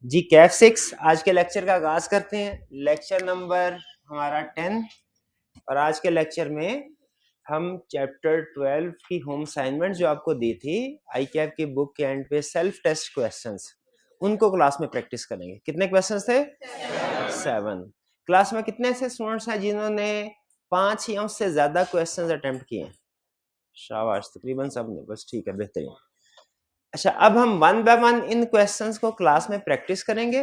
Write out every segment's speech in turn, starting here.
जी कैफ 6 आज के लेक्चर का आगाज करते हैं। लेक्चर नंबर हमारा 10 और आज के लेक्चर में हम चैप्टर 12 की होम असाइनमेंट जो आपको दी थी आई कैफ की बुक के एंड पे सेल्फ टेस्ट क्वेश्चंस, उनको क्लास में प्रैक्टिस करेंगे। कितने क्वेश्चंस थे? 7। क्लास में कितने ऐसे स्टूडेंट्स हैं जिन्होंने 5 या उससे ज्यादा क्वेश्चंस अटेम्प्ट किए? शाबाश, तकरीबन सब ने। बस ठीक है, बेहतरीन। अच्छा, अब हम one by one in questions को क्लास में प्रैक्टिस करेंगे।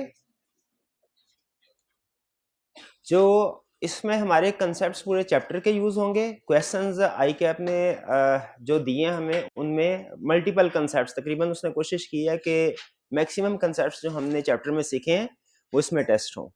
जो इसमें हमारे कंसेप्ट्स पूरे चैप्टर के यूज होंगे। क्वेश्चंस आई कैप ने जो दिए हमें उनमें मल्टीपल कंसेप्ट्स, तकरीबन उसने कोशिश की है कि मैक्सिमम कंसेप्ट्स जो हमने चैप्टर में सीखे हैं वो इसमें टेस्ट हों।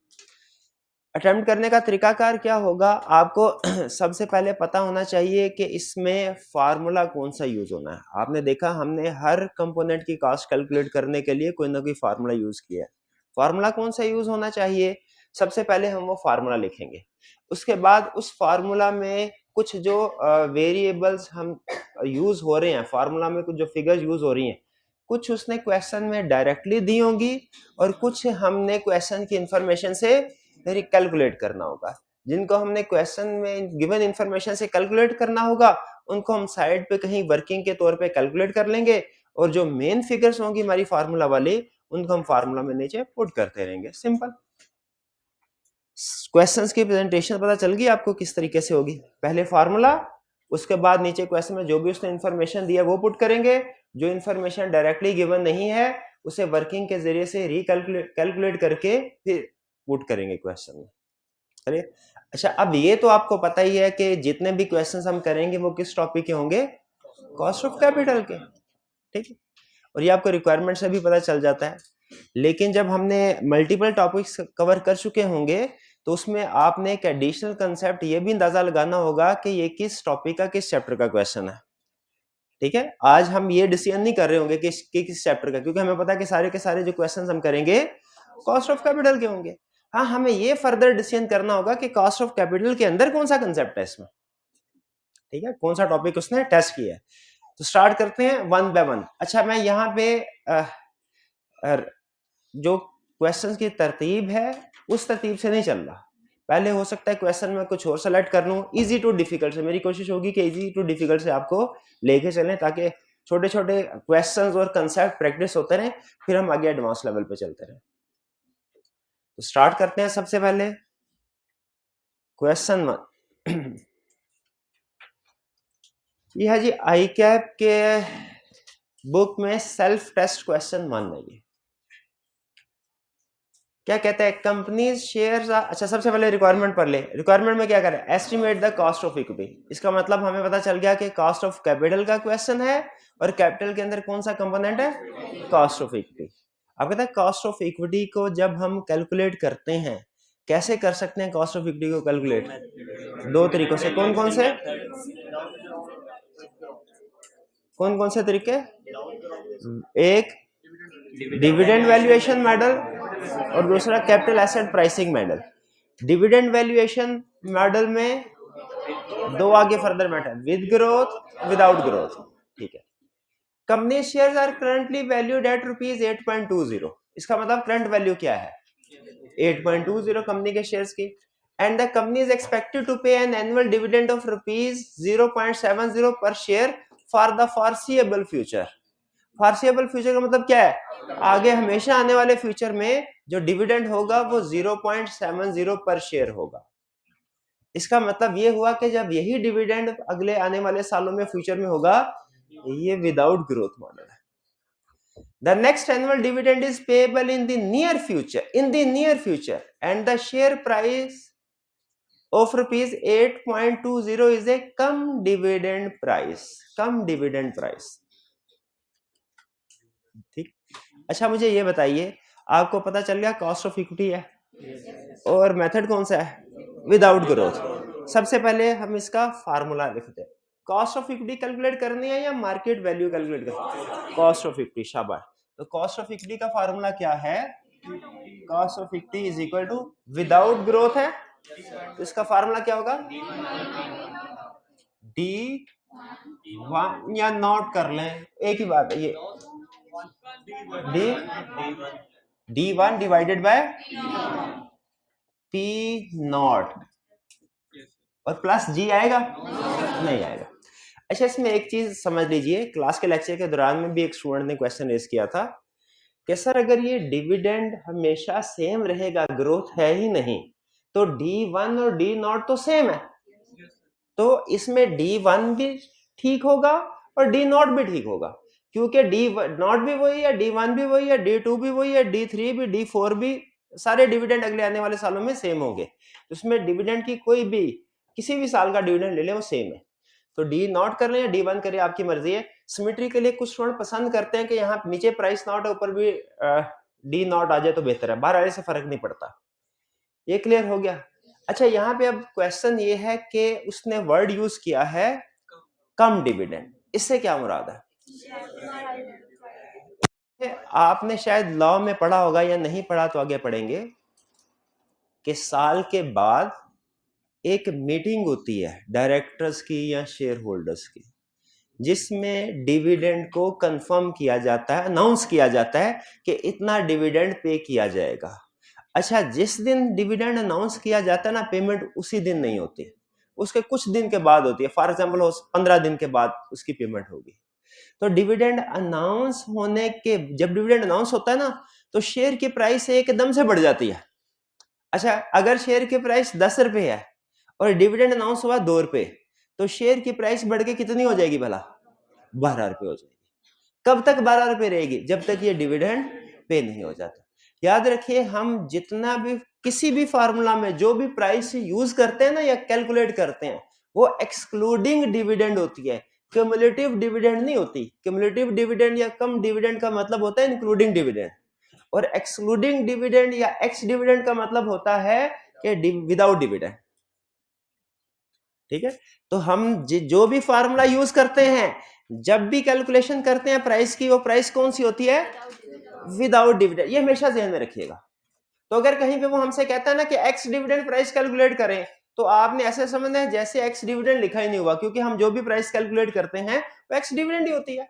अटेम्प्ट करने का तरीकाकार क्या होगा, आपको सबसे पहले पता होना चाहिए कि इसमें फार्मूला कौन सा यूज होना है। आपने देखा हमने हर कंपोनेंट की कॉस्ट कैलकुलेट करने के लिए कोई ना कोई फार्मूला यूज किया है। फार्मूला कौन सा यूज होना चाहिए? सबसे पहले हम वो फार्मूला लिखेंगे। उसके बाद उस फार्मूला में कुछ जो वेरिएबल्स हम यूज हो रहे हैं, फार्मूला में कुछ जो फिगर्स यूज हो रही हैं, कुछ उसने क्वेश्चन में डायरेक्टली दी होंगी और कुछ हमने क्वेश्चन की इंफॉर्मेशन से कैलकुलेट करना होगा। जिनको हमने क्वेश्चन में गिवन इंफॉर्मेशन से कैलकुलेट करना होगा उनको हम साइड पे कहीं वर्किंग के तौर पे कैलकुलेट कर लेंगे, और जो मेन फिगर्स होंगी हमारी फार्मूला वाली उनको हम फार्मूला में नीचे पुट करते रहेंगे। सिंपल। क्वेश्चंस की प्रेजेंटेशन पता चल गई आपको किस तरीके से होगी। पहले फार्मूला, उसके बाद नीचे क्वेश्चन में जो भी उसने इंफॉर्मेशन दिया वो पुट करेंगे। जो इंफॉर्मेशन डायरेक्टली गिवन नहीं है उसे वर्किंग के जरिए से कैलकुलेट करके फिर पुट करेंगे क्वेश्चन में। चलिए, अच्छा, अब ये तो आपको पता ही है कि जितने भी क्वेश्चंस हम करेंगे वो किस टॉपिक के होंगे? कॉस्ट ऑफ कैपिटल के। ठीक है, और ये आपको रिक्वायरमेंट से भी पता चल जाता है। लेकिन जब हमने मल्टीपल टॉपिक्स कवर कर चुके होंगे तो उसमें आपने एक एडिशनल कंसेप्ट ये भी अंदाजा लगाना होगा कि ये किस टॉपिक का, किस चैप्टर का क्वेश्चन है। ठीक है, आज हम ये डिसीजन नहीं कर रहे होंगे कि किस चैप्टर का, क्योंकि हमें पता है कि सारे के सारे जो क्वेश्चंस हम करेंगे कॉस्ट ऑफ कैपिटल के होंगे। हाँ, हमें ये फर्दर डिसीजन करना होगा कि कॉस्ट ऑफ कैपिटल के अंदर कौन सा कंसेप्ट है इसमें। ठीक है, कौन सा टॉपिक उसने टेस्ट किया है। तो स्टार्ट करते हैं वन बाय वन। अच्छा, मैं यहाँ पे जो क्वेश्चंस की तरतीब है उस तरतीब से नहीं चल रहा। पहले हो सकता है क्वेश्चन में कुछ और सेलेक्ट कर लूं, इजी टू डिफिकल्ट से। मेरी कोशिश होगी कि इजी टू डिफिकल्ट से आपको लेके चलें ताकि छोटे छोटे क्वेश्चंस और कंसेप्ट प्रैक्टिस होते रहे, फिर हम आगे एडवांस लेवल पे चलते रहे। तो स्टार्ट करते हैं सबसे पहले क्वेश्चन 1। ये है जी आई कैप के बुक में सेल्फ टेस्ट क्वेश्चन 1 है। ये क्या कहता है? Companies shares. अच्छा, सबसे पहले रिक्वायरमेंट पढ़ ले। रिक्वायरमेंट में क्या कर रहा है? Estimate the cost of equity. इसका मतलब हमें पता चल गया कि कॉस्ट ऑफ कैपिटल का क्वेश्चन है, और कैपिटल के अंदर कौन सा कंपोनेंट है? Cost of equity. अब कहता है कॉस्ट ऑफ इक्विटी को जब हम कैलकुलेट करते हैं, कैसे कर सकते हैं कॉस्ट ऑफ इक्विटी को कैलकुलेट? दो तरीकों से। कौन कौन से? कौन कौन से तरीके? एक डिविडेंड वैल्यूएशन मॉडल और दूसरा capital asset pricing model. Dividend valuation model में दो आगे further matter, with growth, without growth. ठीक है। Company shares are currently valued at rupees 8.20। इसका मतलब करंट वैल्यू क्या है? 8.20 कंपनी के शेयर्स की। And the company is expected to pay an annual dividend of rupees 0.70 per share for the foreseeable future. Foreseeable future का मतलब क्या है? आगे हमेशा आने वाले फ्यूचर में जो डिविडेंड होगा वो 0.70 पर शेयर होगा। इसका मतलब ये हुआ कि जब यही डिविडेंड अगले आने वाले सालों में फ्यूचर में होगा, ये विदाउट ग्रोथ मॉडल है। The next annual dividend is payable in the near future, and the share price of rupees 8.20 is a come dividend price। ठीक। अच्छा, मुझे ये बताइए, आपको पता चल गया कॉस्ट ऑफ इक्विटी है, और मेथड कौन सा है? Without growth. सबसे पहले हम इसका फार्मूला लिखते हैं। कॉस्ट ऑफ इक्विटी कैलकुलेट करनी है या मार्केट वैल्यू कैलकुलेट करनी है? Cost of equity. शाबाश। तो कॉस्ट ऑफ इक्विटी का फार्मूला क्या है? Cost of equity is equal to, without growth है तो इसका फार्मूला क्या होगा? डी वन, या नोट कर लें, एक ही बात है ये। D D1 divided by P not और प्लस G आएगा? नहीं आएगा। अच्छा, इसमें एक चीज समझ लीजिए, क्लास के लेक्चर के दौरान में भी एक स्टूडेंट ने क्वेश्चन रेज किया था कि सर अगर ये डिविडेंड हमेशा सेम रहेगा, ग्रोथ है ही नहीं, तो D1 और D नॉट तो सेम है, तो इसमें D1 भी ठीक होगा और D नॉट भी ठीक होगा, क्योंकि D नॉट भी वही है, D1 भी वही है, D2 भी वही है, D3 भी, D4 भी, सारे डिविडेंड अगले आने वाले सालों में सेम होंगे। तो इसमें डिविडेंड की कोई भी किसी भी साल का डिविडेंड ले लें वो सेम है। तो D नॉट कर लें या D1 करें, आपकी मर्जी है। सिमेट्री के लिए कुछ स्टूडेंट पसंद करते हैं कि यहाँ नीचे प्राइस नॉट है, ऊपर भी D नॉट आ जाए तो बेहतर है, बाहर आने से फर्क नहीं पड़ता। ये क्लियर हो गया? अच्छा, यहाँ पे अब क्वेश्चन ये है कि उसने वर्ड यूज किया है कम डिविडेंड, इससे क्या मुराद है? आपने शायद लॉ में पढ़ा होगा या नहीं पढ़ा तो आगे पढ़ेंगे कि साल के बाद एक मीटिंग होती है डायरेक्टर्स की या शेयर होल्डर्स की, जिसमें डिविडेंड को कंफर्म किया जाता है, अनाउंस किया जाता है कि इतना डिविडेंड पे किया जाएगा। अच्छा, जिस दिन डिविडेंड अनाउंस किया जाता है ना, पेमेंट उसी दिन नहीं होती, उसके कुछ दिन के बाद होती है। फॉर एग्जांपल 15 दिन के बाद उसकी पेमेंट होगी। तो डिविडेंड अनाउंस होने के, जब डिविडेंड अनाउंस होता है ना, तो शेयर की प्राइस एकदम से बढ़ जाती है। अच्छा, अगर शेयर की प्राइस 10 रुपए है और डिविडेंड अनाउंस हुआ 2 रुपए, तो शेयर की प्राइस बढ़ के कितनी हो जाएगी भला? 12 रुपए हो जाएगी। कब तक 12 रुपए रहेगी? जब तक ये डिविडेंड पे नहीं हो जाता। याद रखिए, हम जितना भी किसी भी फार्मूला में जो भी प्राइस यूज करते हैं ना या कैलकुलेट करते हैं, वो एक्सक्लूडिंग डिविडेंड होती है, क्यूमुलेटिव डिविडेंड नहीं होती। क्यूमुलेटिव डिविडेंड या कम डिविडेंड का मतलब होता है इंक्लूडिंग डिविडेंड, और एक्सक्लूडिंग डिविडेंड या एक्स डिविडेंड का मतलब होता है कि विदाउट डिविडेंड। ठीक है? तो हम जो भी फार्मूला यूज करते हैं, जब भी कैलकुलेशन करते हैं प्राइस की, वो प्राइस कौन सी होती है? Without dividend. ये हमेशा ध्यान में रखिएगा। तो अगर कहीं पे वो हमसे कहता है ना कि एक्स डिविडेंड प्राइस कैलकुलेट करें, तो आपने ऐसे समझना है जैसे एक्स डिविडेंड लिखा ही नहीं हुआ, क्योंकि हम जो भी प्राइस कैलकुलेट करते हैं वो एक्स डिविडेंड ही होती है।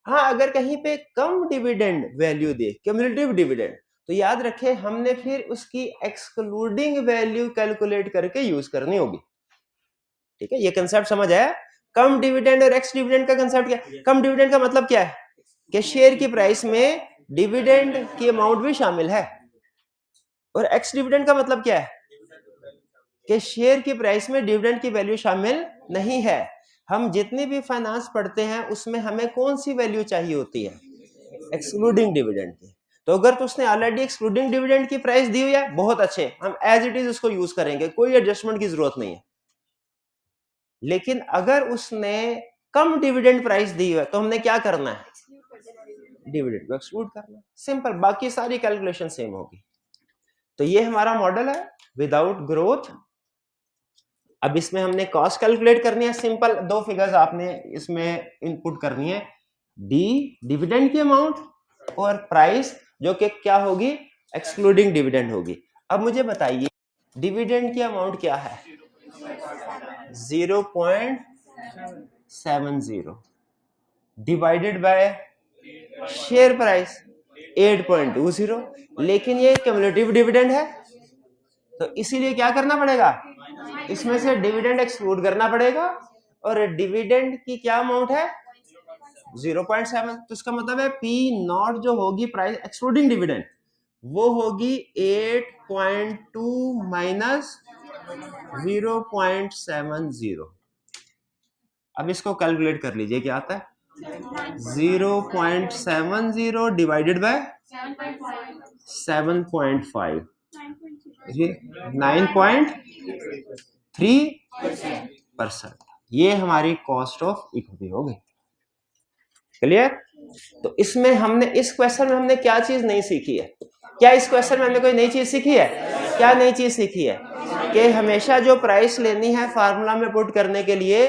हाँ, अगर कहीं पे कम डिविडेंड वैल्यू दे, क्यूमुलेटिव डिविडेंड, तो याद रखें हमने फिर उसकी एक्सक्लूडिंग वैल्यू कैलकुलेट करके यूज करनी होगी। ठीक है? ये कंसेप्ट समझ आया? कम डिविडेंड और एक्स डिविडेंड का कंसेप्ट क्या है? कम डिविडेंड का मतलब क्या है कि शेयर की प्राइस में डिविडेंड की अमाउंट भी शामिल है, और एक्स डिविडेंड का मतलब क्या है कि शेयर की प्राइस में डिविडेंड की वैल्यू शामिल नहीं है। हम जितनी भी फाइनेंस पढ़ते हैं उसमें हमें कौन सी वैल्यू चाहिए होती है? एक्सक्लूडिंग डिविडेंड की। तो अगर तो उसने ऑलरेडी एक्सक्लूडिंग डिविडेंड की प्राइस दी हुई है, बहुत अच्छे, हम एज इट इज उसको यूज करेंगे, कोई एडजस्टमेंट की जरूरत नहीं है। लेकिन अगर उसने कम डिविडेंड प्राइस दी है, तो हमने क्या करना है? डिविडेंड को एक्सक्लूड करना है। सिंपल, बाकी सारी कैलकुलेशन सेम होगी। तो ये हमारा मॉडल है विदाउट ग्रोथ। अब इसमें हमने कॉस्ट कैलकुलेट करनी है। सिंपल 2 फिगर्स आपने इसमें इनपुट करनी है, डी डिविडेंड की अमाउंट और प्राइस जो कि क्या होगी? एक्सक्लूडिंग डिविडेंड होगी। अब मुझे बताइए डिविडेंड की अमाउंट क्या है? 0.70 डिवाइडेड बाय शेयर प्राइस 8.20, लेकिन ये क्यूमुलेटिव डिविडेंड है, तो इसीलिए क्या करना पड़ेगा? इसमें से डिविडेंड एक्सक्लूड करना पड़ेगा, और डिविडेंड की क्या अमाउंट है? 0.7। तो इसका मतलब है पी नॉट जो होगी प्राइस एक्सक्लूडिंग डिविडेंड, वो होगी 8.2 माइनस 0.70। अब इसको कैलकुलेट कर लीजिए, क्या आता है? 0.70 डिवाइडेड बाय 7.5, 9.3%। ये हमारी कॉस्ट ऑफ इक्विटी हो गई। क्लियर? तो इसमें हमने, इस क्वेश्चन में हमने क्या चीज नहीं सीखी है? क्या इस क्वेश्चन में हमने कोई नई चीज सीखी है? क्या नई चीज सीखी है? कि हमेशा जो प्राइस लेनी है फार्मूला में पुट करने के लिए,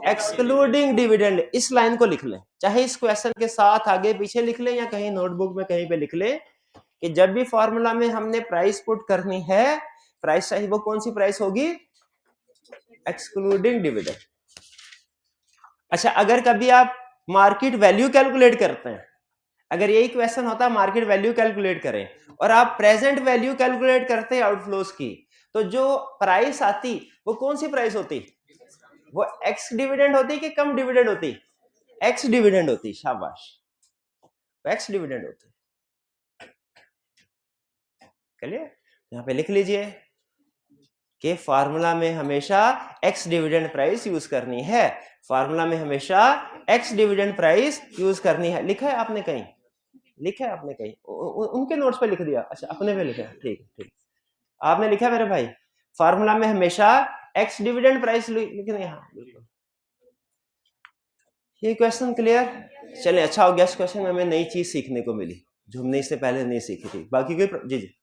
एक्सक्लूडिंग डिविडेंड, इस लाइन को लिख लें, चाहे इस क्वेश्चन के साथ आगे पीछे लिख लें या कहीं नोटबुक में कहीं पे लिख लें, कि जब भी फार्मूला में हमने प्राइस पुट करनी है, प्राइस चाहिए, वो कौन सी प्राइस होगी? Excluding dividend. अच्छा, अगर कभी आप मार्केट वैल्यू कैलकुलेट करते हैं, अगर यही क्वेश्चन होता मार्केट वैल्यू कैलकुलेट करें और आप प्रेजेंट वैल्यू कैलकुलेट करते आउटफ्लोज की, तो जो प्राइस आती वो कौन सी प्राइस होती? वो एक्स डिविडेंड होती कि कम डिविडेंड होती? एक्स डिविडेंड होती। शाबाश, एक्स डिविडेंड होती। क्लियर? यहां पे लिख लीजिए कि फार्मूला में हमेशा एक्स डिविडेंड प्राइस यूज करनी है। फार्मूला में हमेशा एक्स डिविडेंड प्राइस यूज करनी है। लिखा है आपने कहीं? लिखा है आपने कहीं? उनके नोट्स पे लिख दिया? अच्छा, अपने पे लिखा है। ठीक ठीक, आपने लिखा मेरे भाई, फार्मूला में हमेशा एक्स डिविडेंड प्राइस लिखनी है। हाँ बिल्कुल। ये क्वेश्चन क्लियर? चलिए, अच्छा हो गया, इस क्वेश्चन में हमें नई चीज सीखने को मिली जो हमने इससे पहले नहीं सीखी थी। बाकी कोई जी जी।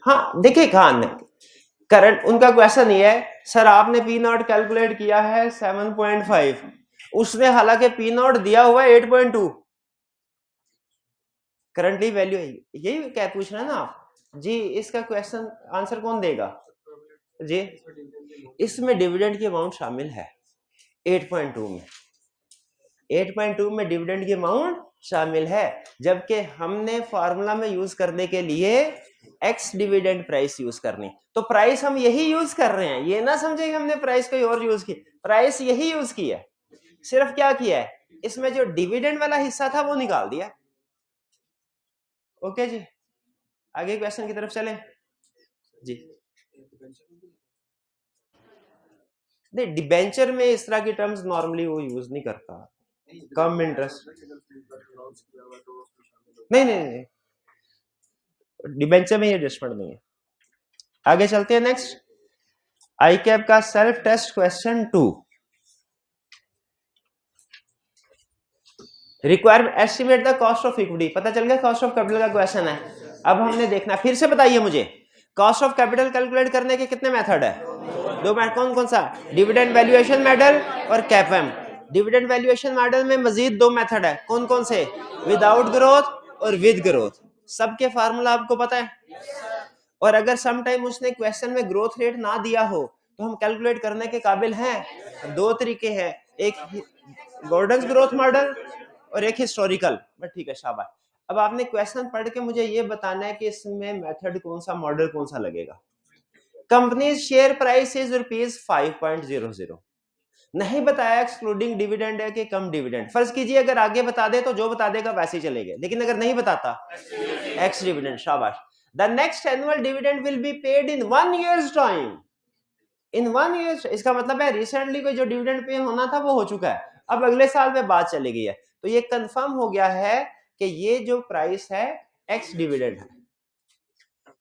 हाँ देखिए खान, करंट उनका क्वेश्चन ये है, सर आपने पी नॉट कैलकुलेट किया है 7.5, उसने हालांकि पी नॉट दिया हुआ है 8.2, करंटली वैल्यू है। यही क्या पूछ रहे हैं ना आप जी? इसका क्वेश्चन आंसर कौन देगा जी? इसमें डिविडेंड की अमाउंट शामिल है 8.2 में। 8.2 में डिविडेंड की अमाउंट शामिल है, जबकि हमने फार्मूला में यूज करने के लिए एक्स डिविडेंड प्राइस यूज करनी। तो प्राइस हम यही यूज कर रहे हैं, ये ना समझे कि हमने प्राइस कोई और यूज की। प्राइस यही यूज की है, सिर्फ क्या किया है, इसमें जो डिविडेंड वाला हिस्सा था वो निकाल दिया। ओके जी, आगे क्वेश्चन की तरफ चलें जी। नहीं, डिबेंचर में इस तरह की टर्म्स नॉर्मली वो यूज नहीं करता। कम इंटरेस्ट नहीं नहीं नहीं, डिबेंचर में ये एडजस्टमेंट नहीं है। आगे चलते हैं नेक्स्ट, आई कैप का self test question 2। Requirement estimate the cost of equity. पता चल गया कॉस्ट ऑफ कैपिटल का क्वेश्चन है। अब हमने देखना, फिर से बताइए मुझे, कॉस्ट ऑफ कैपिटल कैलकुलेट करने के कितने मेथड है? दो मेथड। कौन कौन सा? डिविडेंड वैल्यूएशन मॉडल और कैपएम। डिविडेंड वैल्यूएशन मॉडल में मजीद दो मेथड है। कौन कौन से? विदाउट ग्रोथ और विद ग्रोथ। सबके फार्मूला आपको पता है? और अगर सम टाइम उसने क्वेश्चन में ग्रोथ रेट ना दिया हो तो हम कैलकुलेट करने के काबिल हैं। दो तरीके हैं, एक गॉर्डन्स ग्रोथ मॉडल और एक हिस्टोरिकल। बट ठीक है, शाबाश। अब आपने क्वेश्चन पढ़ के मुझे ये बताना है कि इसमें मेथड कौन सा, मॉडल कौन सा लगेगा। कंपनी शेयर प्राइस इज ₹5.00, नहीं बताया एक्सक्लूडिंग डिविडेंड है कि कम डिविडेंड। फर्ज कीजिए अगर आगे बता दे तो जो बता देगा वैसे ही चलेगा, लेकिन अगर नहीं बताता एक्स डिविडेंड। शाबाश। The next annual dividend will be paid in 1 year's time. In 1 year, इसका मतलब है रिसेंटली कोई जो डिविडेंड पे होना था वो हो चुका है, अब अगले साल में बात चलेगी है। तो ये कंफर्म हो गया है कि ये जो प्राइस है एक्स डिविडेंड है,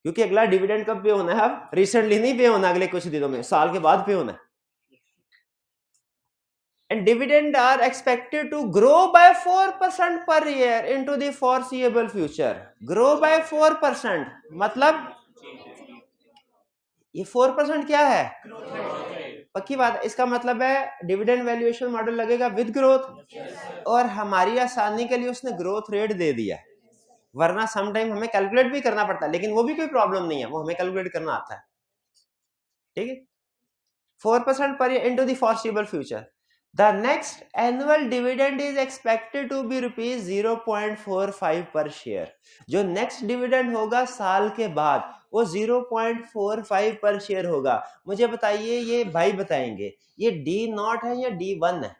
क्योंकि अगला डिविडेंड कब पे होना है? अब रिसेंटली नहीं पे होना, अगले कुछ दिनों में, साल के बाद पे होना है। And dividend are expected to grow by 4% per year into the foreseeable future. Grow by 4%, मतलब ये 4% क्या है? पक्की बात। इसका मतलब है डिविडेंड वैल्यूएशन मॉडल लगेगा विद ग्रोथ, और हमारी आसानी के लिए उसने ग्रोथ रेट दे दिया है, वरना सम टाइम हमें कैलकुलेट भी करना पड़ता है, लेकिन वो भी कोई प्रॉब्लम नहीं है, वो हमें कैलकुलेट करना आता है। ठीक है, 4% per year into the foreseeable future. The next annual dividend is expected to be ₹0.45 per share. जो नेक्स्ट डिविडेंड होगा साल के बाद वो 0.45 पर शेयर होगा। मुझे बताइए, ये भाई बताएंगे, ये D0 है या D1 है?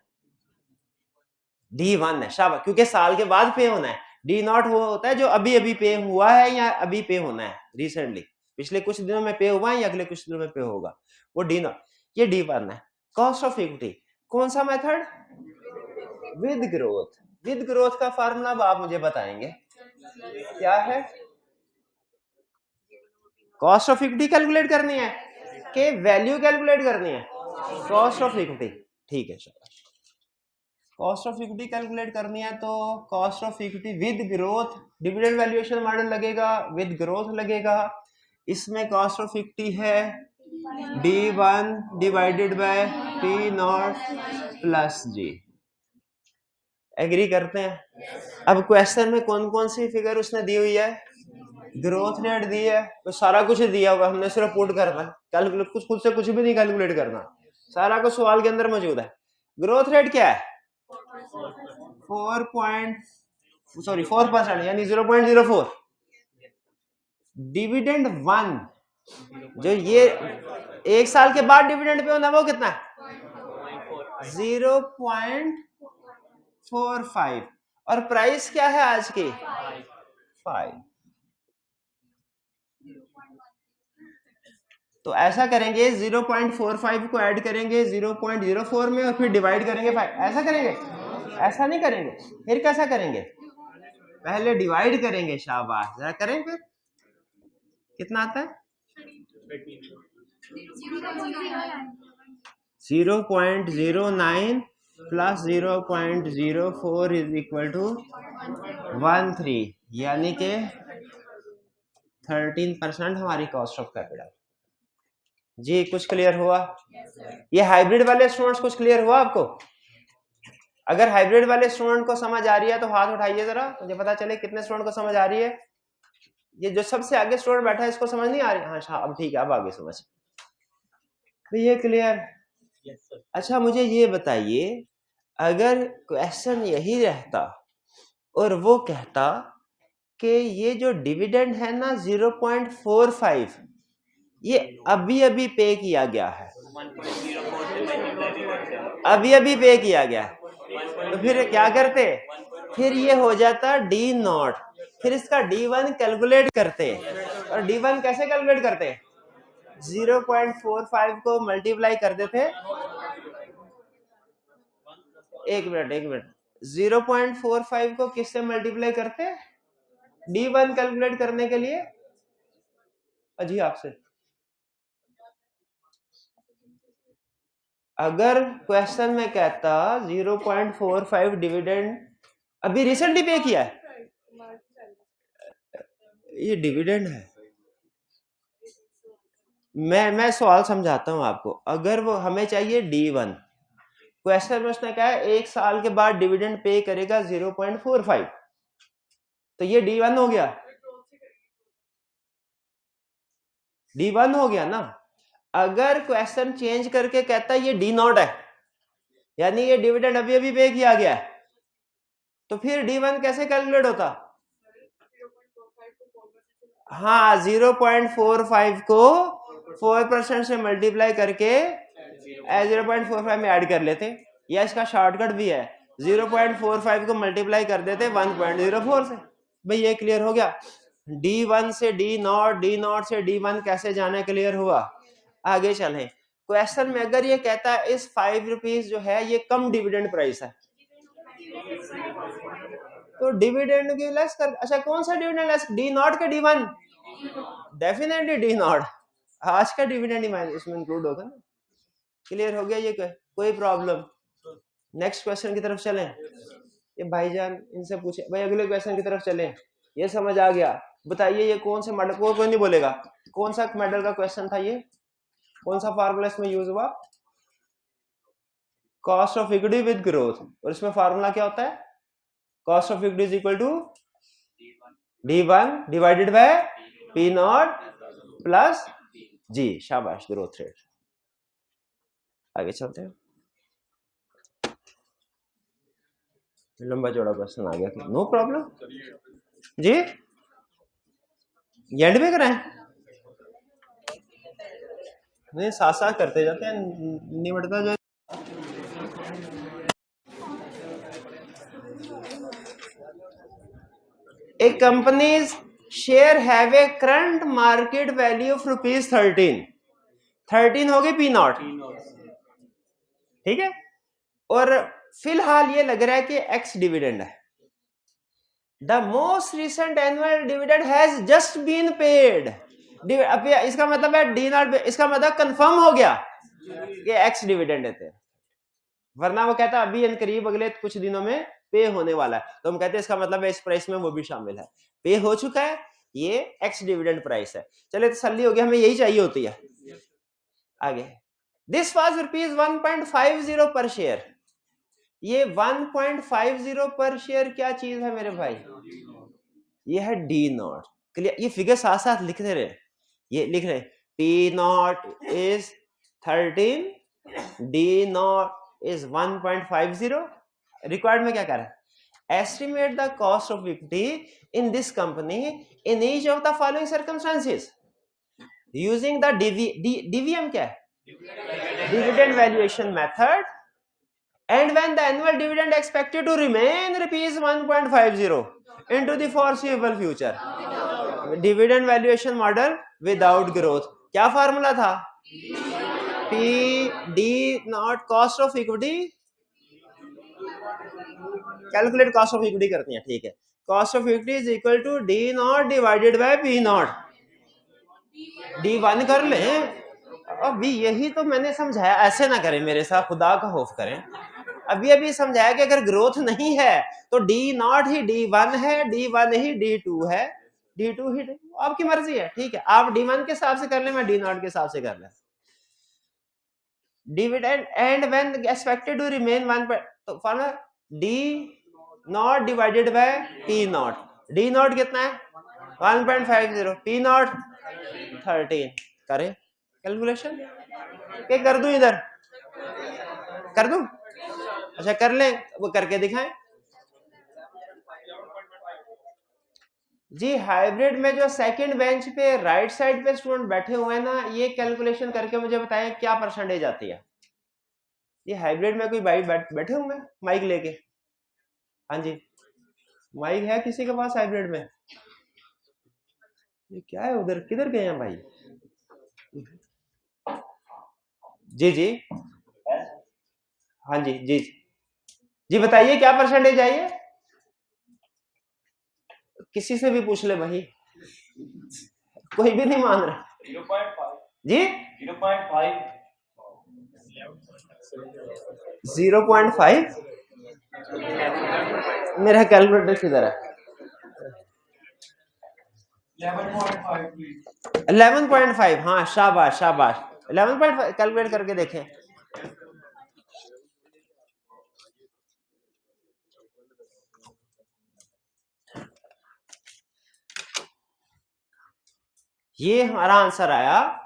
D1 है। शाबाश, क्योंकि साल के बाद पे होना है। D0 वो होता है जो अभी अभी पे हुआ है या अभी पे होना है, रिसेंटली, पिछले कुछ दिनों में पे हुआ है या अगले कुछ दिनों में पे होगा, वो D0। ये D1 है। कॉस्ट ऑफ इक्विटी कौन सा method? With growth. With growth का फार्मूला आप मुझे बताएंगे क्या है? कॉस्ट ऑफ इक्विटी कैलकुलेट करनी है कि वैल्यू कैलकुलेट करनी है? Cost of equity. ठीक है, शाबाश। कॉस्ट ऑफ इक्विटी कैलकुलेट करनी है तो cost of equity with growth, dividend valuation model लगेगा, विद ग्रोथ लगेगा। इसमें कॉस्ट ऑफ इक्विटी है D1 divided by P0 plus G। Agree करते हैं? अब क्वेश्चन में कौन कौन सी फिगर उसने दी हुई है? ग्रोथ रेट दी है तो सारा कुछ दिया हुआ, हमने सिर्फ पुट करना, कैलकुलेट कुछ खुद से कुछ भी नहीं कैलकुलेट करना, सारा कुछ सवाल के अंदर मौजूद है। ग्रोथ रेट क्या है? 4% यानी 0.04। डिविडेंड 1 जो ये 1 साल के बाद डिविडेंड पे होना वो कितना है? 0.45। और प्राइस क्या है आज की? 5। तो ऐसा करेंगे 0.45 को ऐड करेंगे 0.04 में और फिर डिवाइड करेंगे 5। ऐसा करेंगे? ऐसा नहीं करेंगे। फिर कैसा करेंगे? पहले डिवाइड करेंगे। शाबाश, जरा करें फिर। कितना आता है? 0.09 प्लस 0.04 इज इक्वल टू 13, यानी कि 13% हमारी कॉस्ट ऑफ कैपिटल। जी कुछ क्लियर हुआ? ये हाइब्रिड वाले स्टूडेंट्स कुछ क्लियर हुआ आपको? अगर हाइब्रिड वाले स्टूडेंट को समझ आ रही है तो हाथ उठाइए जरा, मुझे पता चले कितने स्टूडेंट को समझ आ रही है। ये जो सबसे आगे स्टूडेंट बैठा है इसको समझ नहीं आ रही? हाँ अब ठीक है, अब आगे समझ। तो ये क्लियर? अच्छा मुझे ये बताइए, अगर क्वेश्चन यही रहता और वो कहता कि ये जो डिविडेंड है ना 0.45 ये अभी अभी पे किया गया है, अभी पे किया गया है, तो फिर क्या करते? फिर ये हो जाता D0, फिर इसका D1 कैलकुलेट करते। और D1 कैसे कैलकुलेट करते? 0.45 को मल्टीप्लाई कर देते। एक मिनट 0.45 को किससे मल्टीप्लाई करते? D1 कैलकुलेट करने के लिए। अजी आपसे, अगर क्वेश्चन में कहता 0.45 डिविडेंड अभी रिसेंटली पे किया है, ये डिविडेंड है। मैं सवाल समझाता हूं आपको। अगर वो हमें चाहिए D1, क्वेश्चन में उसने कहा है 1 साल के बाद डिविडेंड पे करेगा 0.45, तो ये D1 हो गया, D1 हो गया ना। अगर क्वेश्चन चेंज करके कहता है ये D0 है, यानी ये डिविडेंड अभी अभी पे किया गया है, तो फिर D1 कैसे कैलकुलेट होता? हाँ 0.45 को 4% से मल्टीप्लाई करके 0.45 में ऐड कर लेते, या इसका शॉर्टकट भी है 0.45 को मल्टीप्लाई कर देते 1.04 से। भाई ये क्लियर हो गया? D1 से D0, D0 से D1 कैसे जाना क्लियर हुआ? आगे चलें। क्वेश्चन में अगर ये कहता है इस 5 रुपीज जो है ये कम डिविडेंड प्राइस है, तो डिविडेंड की लेस कर। अच्छा कौन सा डिविडेंड लेस? D0 के D1? Definitely D0। आज का डिविडेंड इसमें इंक्लूड होगा ना। क्लियर हो गया ये? कोई प्रॉब्लम? नेक्स्ट क्वेश्चन की तरफ चलें। ये भाईजान इनसे पूछे भाई, अगले क्वेश्चन की तरफ चलें। ये समझ आ गया? बताइए ये कौन से मॉडल को, कोई नहीं बोलेगा कौन सा मॉडल का क्वेश्चन था ये, कौन सा फार्मूला इसमें यूज हुआ? Cost of equity with growth. और इसमें फार्मूला क्या होता है? Cost of equity is equal to D1 divided by P0 plus G. शाबाश, ग्रोथ रेट। आगे चलते हैं। लंबा चौड़ा क्वेश्चन आ गया, नो प्रॉब्लम जी। एंड में कराएं? नहीं साथ साथ करते जाते हैं, निबटता जाए। A company's share have a current market value of ₹13। 13 हो गई P0, ठीक है। और फिलहाल ये लग रहा है कि X डिविडेंड है। The most recent annual dividend has just been paid। इसका मतलब है D0, इसका मतलब कंफर्म हो गया कि X डिविडेंड है, वरना वो कहता अभी करीब अगले कुछ दिनों में पे होने वाला है, तो हम कहते हैं इसका मतलब है इस प्राइस में वो भी शामिल है, पे हो चुका है, ये एक्स डिविडेंड प्राइस है। चलिए तसल्ली हो गया, हमें यही चाहिए होती है। आगे, दिस वाज ₹1.50 पर शेयर। ये 1.50 पर शेयर क्या चीज है मेरे भाई? ये है D0। क्लियर? ये फिगर साथ साथ लिखते रहे, ये लिख रहे P0 is 13, D0 is 1.50. Required में क्या कर रहा है? Estimate the cost of equity in this company in each of the following circumstances using the DVM क्या है? Dividend valuation method, and when the annual dividend expected to remain rupees 1.50 into the foreseeable future. Dividend valuation model without growth. क्या फार्मूला था? P D not cost of equity, calculate cost of equity करते हैं, ठीक है। Cost of equity is equal to D not divided by P not. D1 कर लें, अभी यही तो मैंने समझाया, ऐसे ना करें मेरे साथ, खुदा का खौफ करें। अभी समझाया कि अगर ग्रोथ नहीं है तो D0 ही D1 है, D1 ही D2 है, D2 ही आपकी मर्जी है, ठीक है। आप D1 के हिसाब से कर ले, मैं D0 के हिसाब से कर ले। Dividend and when expected to remain 1, तो formula D0 divided by P0। D0 कितना है? 1.50, P0 13। करें कैलकुलेशन, क्या कर दूं? इधर कर दूं? अच्छा कर लें, वो करके दिखाएं जी। हाइब्रिड में जो सेकंड बेंच पे राइट साइड पे स्टूडेंट बैठे हुए हैं ना, ये कैलकुलेशन करके मुझे बताएं क्या परसेंटेज आती है। ये हाइब्रिड में कोई भाई बैठे हुए हैं माइक लेके? हाँ जी, माइक है किसी के पास हाइब्रिड में? ये क्या है, उधर किधर गए हैं भाई? जी जी, हाँ जी जी जी, बताइए क्या परसेंटेज आई है? किसी से भी पूछ ले भाई, कोई भी नहीं मान रहा। 0.5 जी, 0.5 0.5। मेरा कैलकुलेटर किधर है? 11.5। हाँ शाबाश शाबाश, 11.5 कैलकुलेट करके देखें। ये हमारा आंसर आया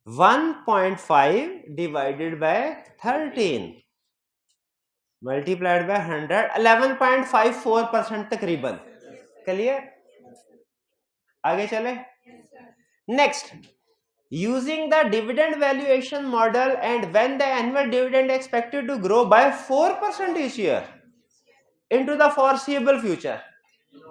1.5 डिवाइडेड बाय 13 मल्टीप्लाइड बाय 100, 11.54% तकरीबन। क्लियर? आगे चले। Next, using the dividend valuation model and when the annual dividend expected to grow by 4% each year into the foreseeable future.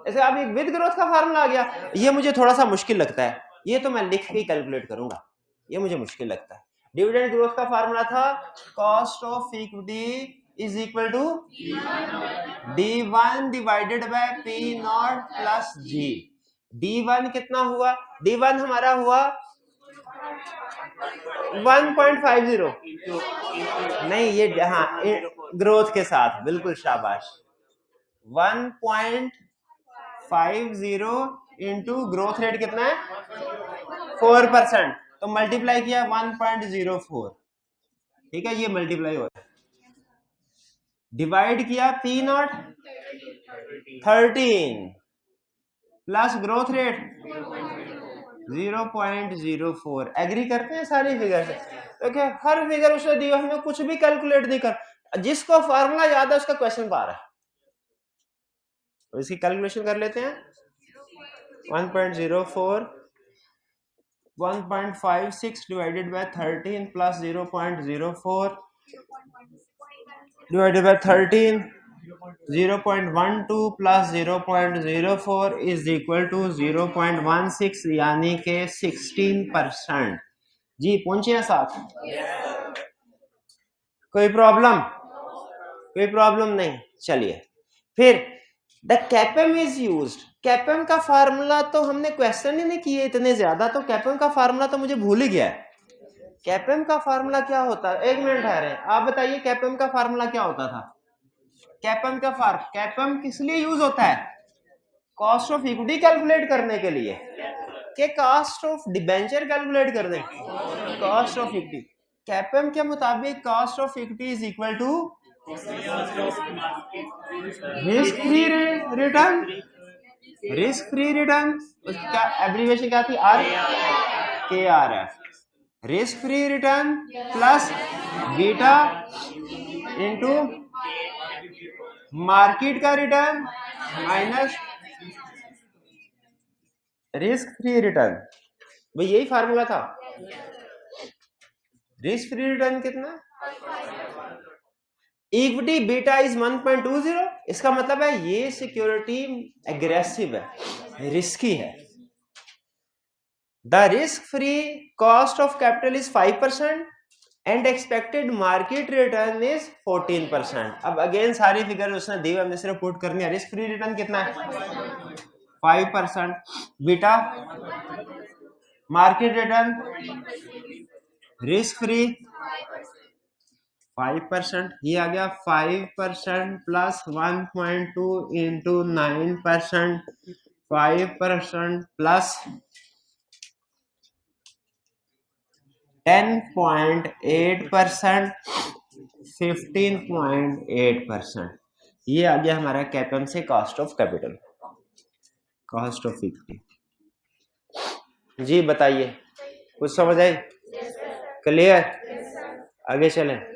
ऐसे अब एक विद ग्रोथ का फार्मूला आ गया। ये मुझे थोड़ा सा मुश्किल लगता है, ये तो मैं लिख के कैलकुलेट करूंगा, ये मुझे मुश्किल लगता है। डिविडेंड ग्रोथ का फार्मूला था cost of equity is equal to D1 divided by P0 plus G। D1 कितना हुआ? D1 हमारा हुआ 1.50। नहीं ये हाँ ग्रोथ के साथ, बिल्कुल शाबाश। 1.50 इंटू ग्रोथ रेट कितना है? 4%, तो मल्टीप्लाई किया 1.04, ठीक है, ये मल्टीप्लाई हो रहा है। डिवाइड किया P0 13 plus growth rate 0.04। Agree करते हैं सारी फिगर से? देखिए हर फिगर उसने दी, हमें कुछ भी कैलकुलेट नहीं कर, जिसको फार्मूला याद है उसका क्वेश्चन पा रहा है। तो इसकी कैलकुलेशन कर लेते हैं। 1.04 1.56 divided by 13 plus 0.04 divided by 13, 0.12 plus 0.04 is equal to 0.16, यानी के 16%। जी पहुंचे हैं साथ? कोई प्रॉब्लम? कोई प्रॉब्लम नहीं। चलिए फिर द कैपम इज यूज्ड। कैपम का फार्मूला तो हमने क्वेश्चन ही नहीं किए इतने ज्यादा, तो कैपम का फार्मूला तो मुझे भूल ही गया है। कैपम का फार्मूला क्या होता है? एक मिनट ठहरे, आप बताइए कैपम का फार्मूला क्या होता था? कैपम किस लिए यूज होता है? कॉस्ट ऑफ इक्विटी कैलकुलेट करने के लिए, के कॉस्ट ऑफ डिबेंचर कैलकुलेट कर दें, कॉस्ट ऑफ इक्विटी। कैपम के मुताबिक cost of equity is equal to risk free return risk free return, उसका एब्रीविएशन क्या थी? आर के R F. Risk free return plus beta into market का return minus risk free return. भाई यही formula था। रिस्क फ्री रिटर्न कितना? Equity beta is 1.20। इसका मतलब है ये सिक्योरिटी एग्रेसिव है, रिस्की है। The risk free cost of capital is 5% and expected market return is 14%। अब अगेन सारी फिगर उसने दी, हमने सिर्फ पुट करनी है। रिस्क फ्री रिटर्न कितना है? 5%। Beta market return risk free 5%, ये आ गया 5% प्लस 1.2 इंटू 9%, 5% प्लस 10.8%, 15.8%। ये आ गया हमारा कैपम से cost of capital, cost of equity. जी बताइए, कुछ समझ आई? क्लियर? आगे चलें।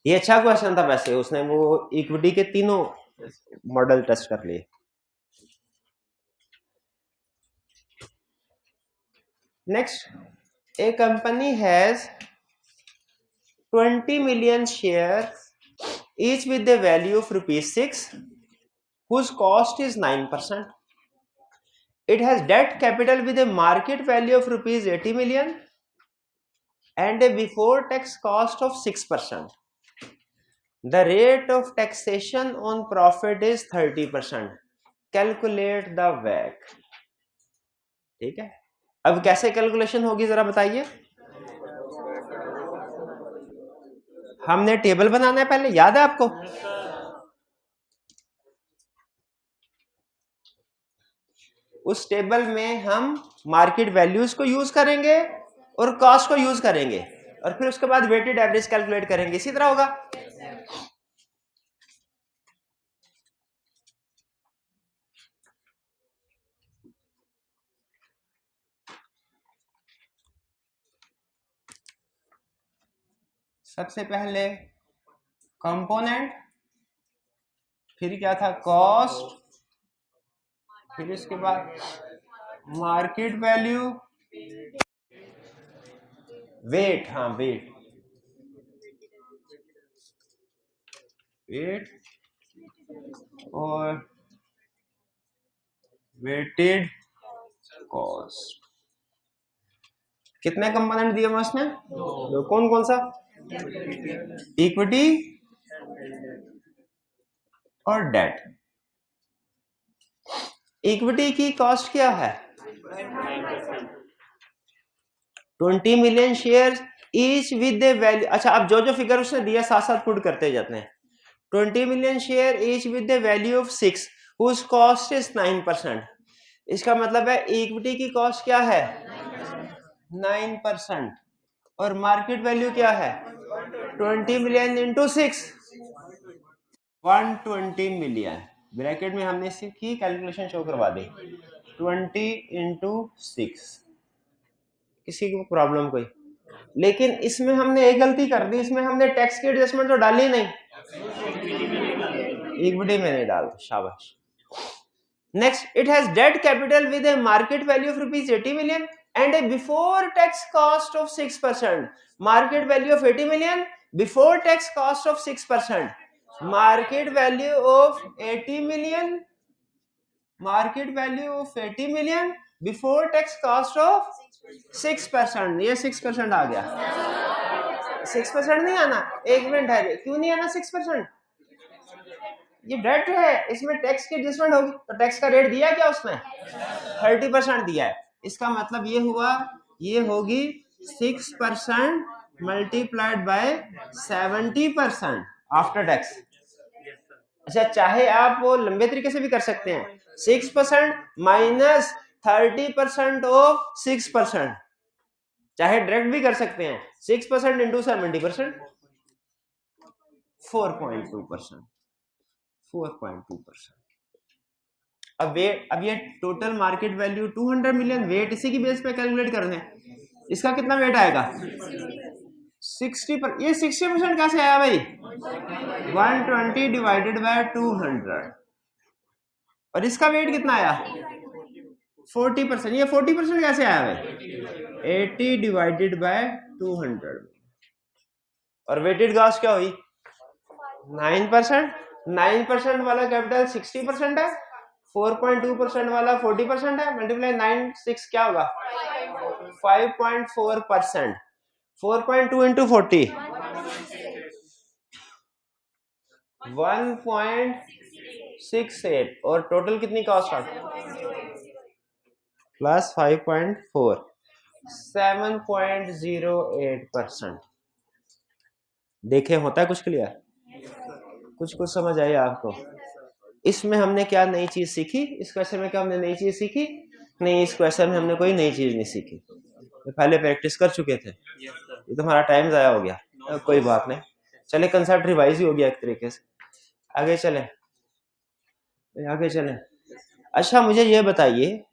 ये अच्छा क्वेश्चन था वैसे, उसने वो इक्विटी के तीनों मॉडल टेस्ट कर लिए। Next, a company has 20 million shares each with the value of ₹6 whose cost is 9%. It has debt capital with a market value of ₹80 million and a before tax cost of 6%. The rate of taxation on profit is 30%. Calculate the WACC. ठीक है, अब कैसे calculation होगी जरा बताइए। हमने table बनाना है पहले, याद है आपको? उस टेबल में हम मार्केट वैल्यूज को यूज करेंगे और कॉस्ट को यूज करेंगे और फिर उसके बाद वेटेड एवरेज कैलकुलेट करेंगे। इसी तरह होगा। सबसे पहले कंपोनेंट, फिर क्या था? कॉस्ट, फिर इसके बाद मार्केट वैल्यू, वेट, हाँ वेट, वेट और वेटेड कॉस्ट। कितने कंपोनेंट दिए हुए उसने? दो। कौन कौन सा? इक्विटी और डेट। इक्विटी की कॉस्ट क्या है? 20 million share each with the value. अच्छा, अब जो जो फिगर उसने दिया साथ साथ पुट करते जाते हैं। 20 million share each with the value of 6 whose cost is 9%। इसका मतलब है इक्विटी की कॉस्ट क्या है? 9% और मार्केट वैल्यू क्या है? 20 मिलियन इंटू 6, 120 मिलियन। ब्रैकेट में हमने इसकी कैलकुलेशन शो करवा दी, 20 इंटू 6। किसी को प्रॉब्लम कोई? लेकिन इसमें हमने एक गलती कर दी, इसमें हमने टैक्स की एडजस्टमेंट तो डाली नहीं, इक्विटी में नहीं डाल। शाबाश। Next, it has debt capital with A market value of ₹80 million and a before tax cost of 6%. Market value of 80 million, before tax cost of 6%. Market value of 80 million, market value of 80 million, before tax cost of 6%। ये 6% आ गया। 6% नहीं आना, एक minute है, क्यों नहीं आना 6%? ये डेट है, इसमें टैक्स की एडजस्टमेंट होगी तो टैक्स का रेट दिया क्या उसने? 30% दिया है। इसका मतलब ये हुआ, ये होगी 6% मल्टीप्लाइड बाय 70% आफ्टर टैक्स। अच्छा, चाहे आप वो लंबे तरीके से भी कर सकते हैं, 6% माइनस 30% ऑफ 6%, चाहे डायरेक्ट भी कर सकते हैं, 6% इंटू 70%, 4.2%। 4.2%। अब ये total market value 200 million, weight इसी की बेस पे कैलकुलेट कर रहे हैं, इसका कितना वेट आएगा 60 पर। ये 60% कैसे आया भाई 120 डिवाइडेड बाय 200, और इसका वेट कितना आया 40%। ये 40% कैसे आया भाई 80 डिवाइडेड बाय 200, और वेटेड गास क्या हुई 9%। 9% वाला कैपिटल 60% है, 4.2% वाला 40% है, मल्टीप्लाई 9 6 क्या होगा 5.4%। 4.2 इंटू 40 1.68, और टोटल कितनी कॉस्ट आ प्लस 5.4 7.08%। देखे होता है कुछ क्लियर, कुछ समझ आई आपको। इसमें हमने क्या नई चीज सीखी, इस क्वेश्चन में क्या हमने नई चीज सीखी नहीं, इस क्वेश्चन में हमने कोई नई चीज नहीं सीखी, तो पहले प्रैक्टिस कर चुके थे, ये तो हमारा टाइम जाया हो गया, कोई बात नहीं, चले कंसेप्ट रिवाइज ही हो गया एक तरीके से। आगे चले आगे चले। अच्छा मुझे ये बताइए,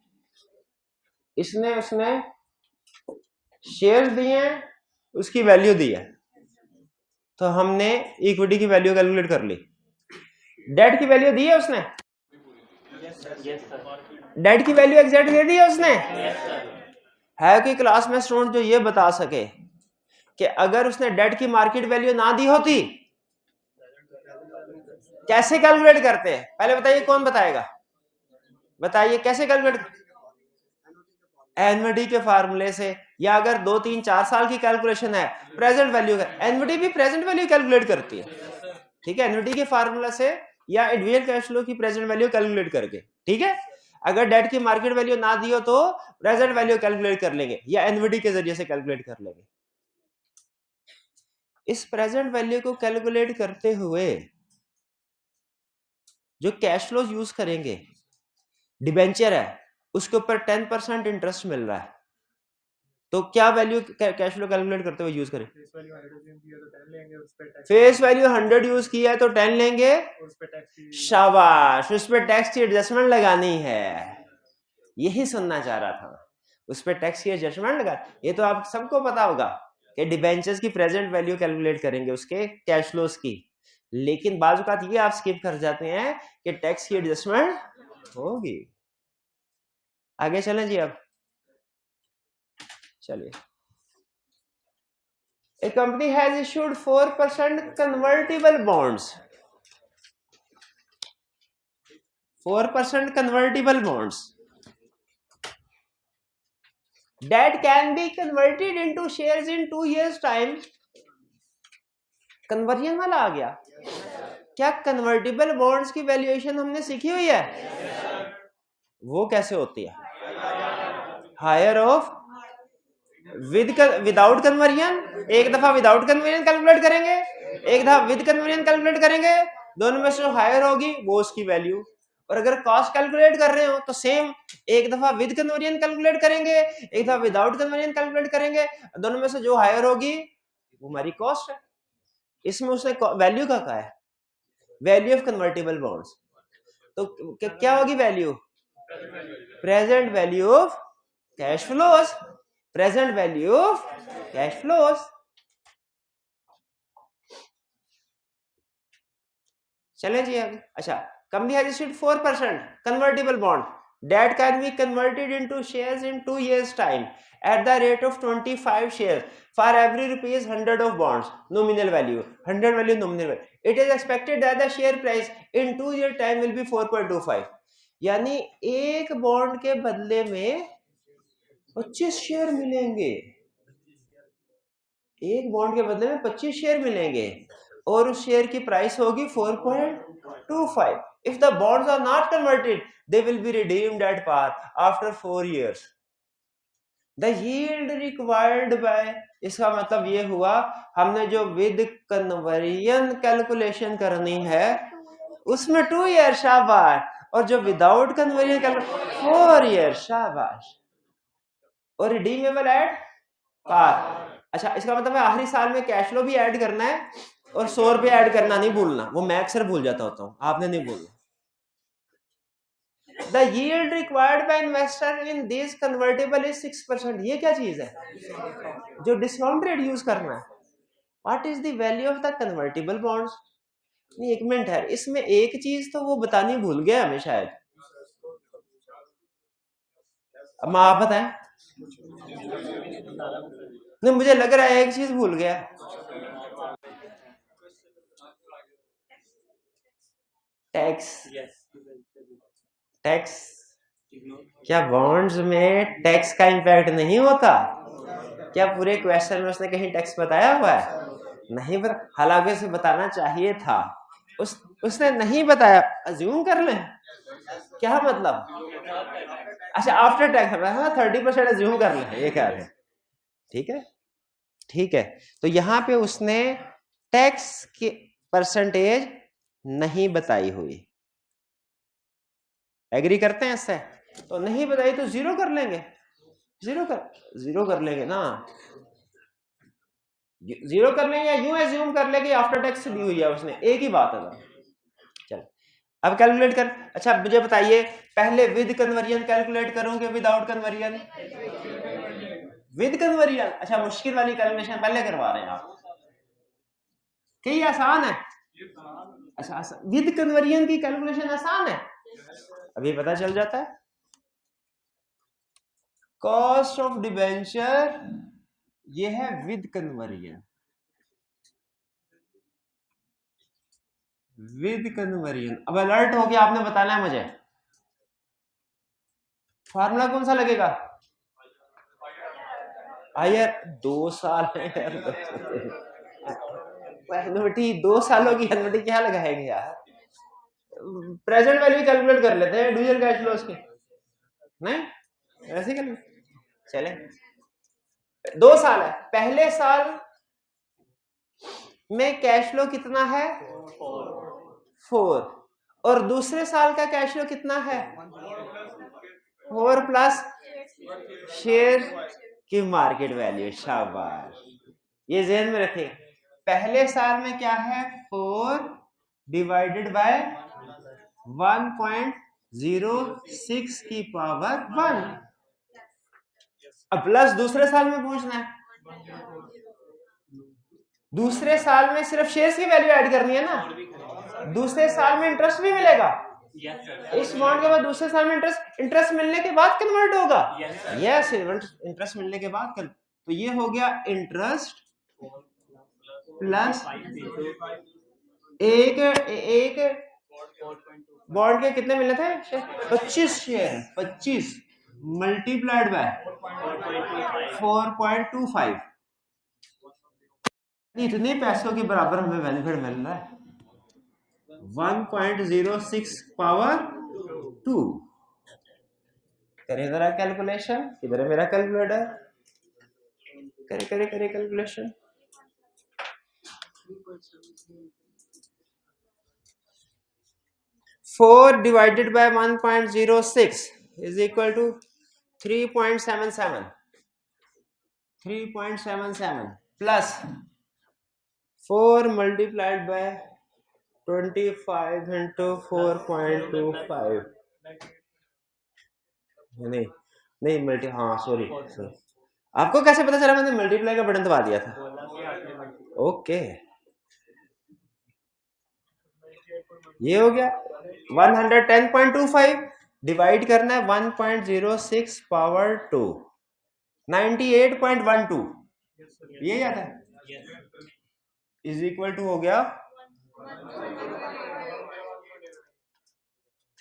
इसने उसने शेयर दिए उसकी वैल्यू दी है, तो हमने इक्विटी की वैल्यू कैलकुलेट कर ली, डेट की वैल्यू दी है उसने, डेट की वैल्यू एग्जैक्ट दे दी है उसने, है कि क्लास में स्टूडेंट जो ये बता सके कि अगर उसने डेट की मार्केट वैल्यू ना दी होती कैसे कैलकुलेट करते हैं, पहले बताइए कौन बताएगा, बताइए कैसे कैलकुलेट, एनवीडी के फार्मूले से, या अगर 2 3 4 साल की कैलकुलेशन है प्रेजेंट वैल्यू का, एनवीडी भी प्रेजेंट वैल्यू कैलकुलेट करती है, ठीक है, एनवीडी के फार्मूला से या इंडिविजुअल कैश फ्लो की प्रेजेंट वैल्यू कैलकुलेट करके, ठीक है। अगर डेट की मार्केट वैल्यू ना दी हो तो प्रेजेंट वैल्यू कैलकुलेट कर लेंगे या एनवीडी के जरिए से कैलकुलेट कर लेंगे। इस प्रेजेंट वैल्यू को कैलकुलेट करते हुए जो कैश फ्लो यूज करेंगे, डिबेंचर है उसके ऊपर 10% इंटरेस्ट मिल रहा है, तो क्या वैल्यू कैश फ्लो कैलकुलेट करते हुए यूज करें, फेस वैल्यू 100 यूज किया है तो 10 लेंगे, शाबाश, उस पर टैक्स की एडजस्टमेंट लगानी है, यही सुनना चाह रहा था, उस पर टैक्स की एडजस्टमेंट लगा, ये तो आप सबको पता होगा कि डिबेंचर्स की प्रेजेंट वैल्यू कैलकुलेट करेंगे उसके कैश फ्लोज की, लेकिन बाजू का ये आप स्किप कर जाते हैं कि टैक्स की एडजस्टमेंट होगी। आगे चलें जी, अब चलिए, A company has issued 4% convertible bonds. 4% convertible bonds that can be converted into shares in 2 years time. Conversion वाला आ गया क्या, कन्वर्टिबल बॉन्ड्स की वैल्यूएशन हमने सीखी हुई है, वो कैसे होती है, हायर ऑफ विदाउट कन्वर्जन, एक दफा विदाउट कन्वर्जन कैलकुलेट करेंगे, एक दफा विद कन्वर्जन कैलकुलेट करेंगे, दोनों में से जो हायर होगी वो उसकी वैल्यू, और अगर कॉस्ट कैलकुलेट कर रहे हो तो सेम, एक दफा विद कन्वर्जन कैलकुलेट करेंगे, एक दफा विदाउट कन्वर्जन कैलकुलेट करेंगे, दोनों में से जो हायर होगी वो हमारी कॉस्ट है। इसमें उसने वैल्यू का कहा है, वैल्यू ऑफ कन्वर्टिबल बॉन्ड्स, तो क्या होगी value, present value of cash flows, present value of cash flows. चले जी आगे। अच्छा, company has issued 4% convertible bond that can be converted into shares in 2 years time at the rate of 25 shares for every rupees 100 of bonds, nominal value 100 value nominal value. It is expected that the share price in 2 year time will be 4.25, यानी एक bond के बदले में 25 share मिलेंगे, एक bond के बदले में 25 शेयर मिलेंगे, और उस शेयर की प्राइस होगी 4.25. If the bonds are not converted, they will be redeemed at par after 4 years. The yield required by, इसका मतलब ये हुआ हमने जो विद कन्वर्जन कैलकुलेशन करनी है उसमें 2 ईयर, शाबाश, और जो विदाउट कन्वर्जन कैलकुलेशन 4 ईयर, शाबाश, और रिडीमेबल एट पार। अच्छा, इसका मतलब है आखिरी साल में कैश फ्लो भी ऐड करना है, और 100 रुपये ऐड करना नहीं भूलना, वो मैं अक्सर भूल जाता होता हूँ, आपने नहीं भूलना। The yield required by investor in this convertible is 6%। ये क्या चीज है जो डिस्काउंट रेट यूज करना है? What is the value of the convertible bonds? नहीं, एक मिनट है, इसमें एक चीज तो वो बतानी भूल गया हमें शायद, अब आप बताएं। नहीं, मुझे लग रहा है एक चीज भूल गया। टैक्स। टैक्स। क्या बॉन्ड्स में टैक्स का इंपैक्ट नहीं होता? क्या पूरे क्वेश्चन में उसने कहीं टैक्स बताया हुआ है? नहीं बता, हालांकि उसे बताना चाहिए था, उसने नहीं बताया। अज्यूम कर लें, क्या मतलब? अच्छा, आफ्टर टैक्स 30% अज्यूम कर लें, ये कह रहे हैं। ठीक है, ठीक है। तो यहां पे उसने टैक्स की परसेंटेज नहीं बताई हुई, एग्री करते हैं इससे? तो नहीं बताई तो जीरो कर लेंगे, जीरो कर लेंगे ना, जीरो कर लेंगे या यूं एज्यूम कर लेंगे आफ्टर टैक्स दी हुई है उसने, एक ही बात है। चल अब कैलकुलेट कर। अच्छा मुझे बताइए, पहले विद कन्वर्जन कैलकुलेट करूं कि विदाउट कन्वर्जन? With conversion. अच्छा, मुश्किल वाली कैलकुलेशन पहले करवा रहे हैं आप, कि आसान है? अच्छा, विद कन्वर्जन की कैलकुलेशन आसान है, अभी पता चल जाता है। कॉस्ट ऑफ डिबेंचर ये है विद कन्वर्जन, विद कन्वर्जन। अब अलर्ट हो गया, आपने बताना है मुझे फार्मूला कौन सा लगेगा। यार 2 साल है यार, एनुटी 2 सालों की एनुटी क्या लगाएंगे यार? प्रेजेंट वैल्यू कैलकुलेट कर लेते हैं ड्यूजल कैश फ्लोस के, नहीं ऐसे कर चले। 2 साल है, पहले साल में कैश फ्लो कितना है? 4, और दूसरे साल का कैश फ्लो कितना है? 4 प्लस शेयर की मार्केट वैल्यू। शाबाश, ये ज़हन में रखें, पहले साल में क्या है? 4 डिवाइडेड बाय 1.06 की पावर 1। अब प्लस दूसरे साल में पूछना है, दूसरे साल में सिर्फ शेयर्स की वैल्यू ऐड करनी है ना, दूसरे साल में इंटरेस्ट भी मिलेगा इस बॉन्ड के बाद, दूसरे साल में इंटरेस्ट मिलने के बाद कन्वर्ट होगा। यस, इंटरेस्ट मिलने के बाद तो ये हो गया इंटरेस्ट प्लस एक बॉन्ड के कितने मिलने थे? 25 शेयर, 25 मल्टीप्लाइड बाय 4.25, इतने पैसों के बराबर हमें बेनिफिट मिल रहा है, 1.06 पावर 2। करें जरा कैलकुलेशन, किधर है मेरा कैलकुलेटर? करे करे करे calculation. 4 divided by 1.06 is equal to 3.77 plus 4 multiplied by 25 into 4.25, नहीं मल्टी, हाँ सॉरी, आपको कैसे पता चला? मैंने मल्टीप्लाई का बटन दबा दिया था। ओके, ये हो गया 110.25 डिवाइड करना है 1.06 पावर 2, 98.12, ये याद है, इज इक्वल टू हो गया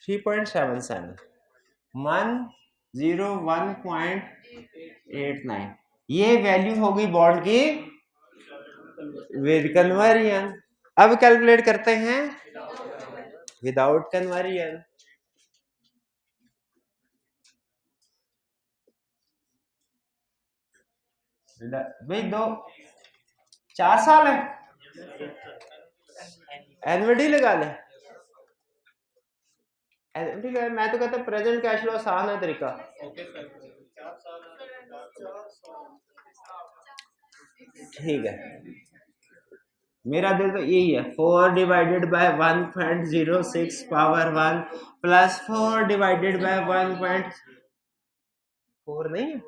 3.77, 101.89। ये वैल्यू हो गई बॉन्ड की विद कन्वर्जन। अब कैलकुलेट करते हैं विदाउट कन्वर्जन। भाई 4 साल है, एनवीडी लगा ले, मैं तो कहता प्रेजेंट कैश फ्लो आसान है तरीका। ठीक है, मेरा दिल तो यही है, 4 divided by 1.06 power 1 plus 4 divided by 1.4 नहीं है,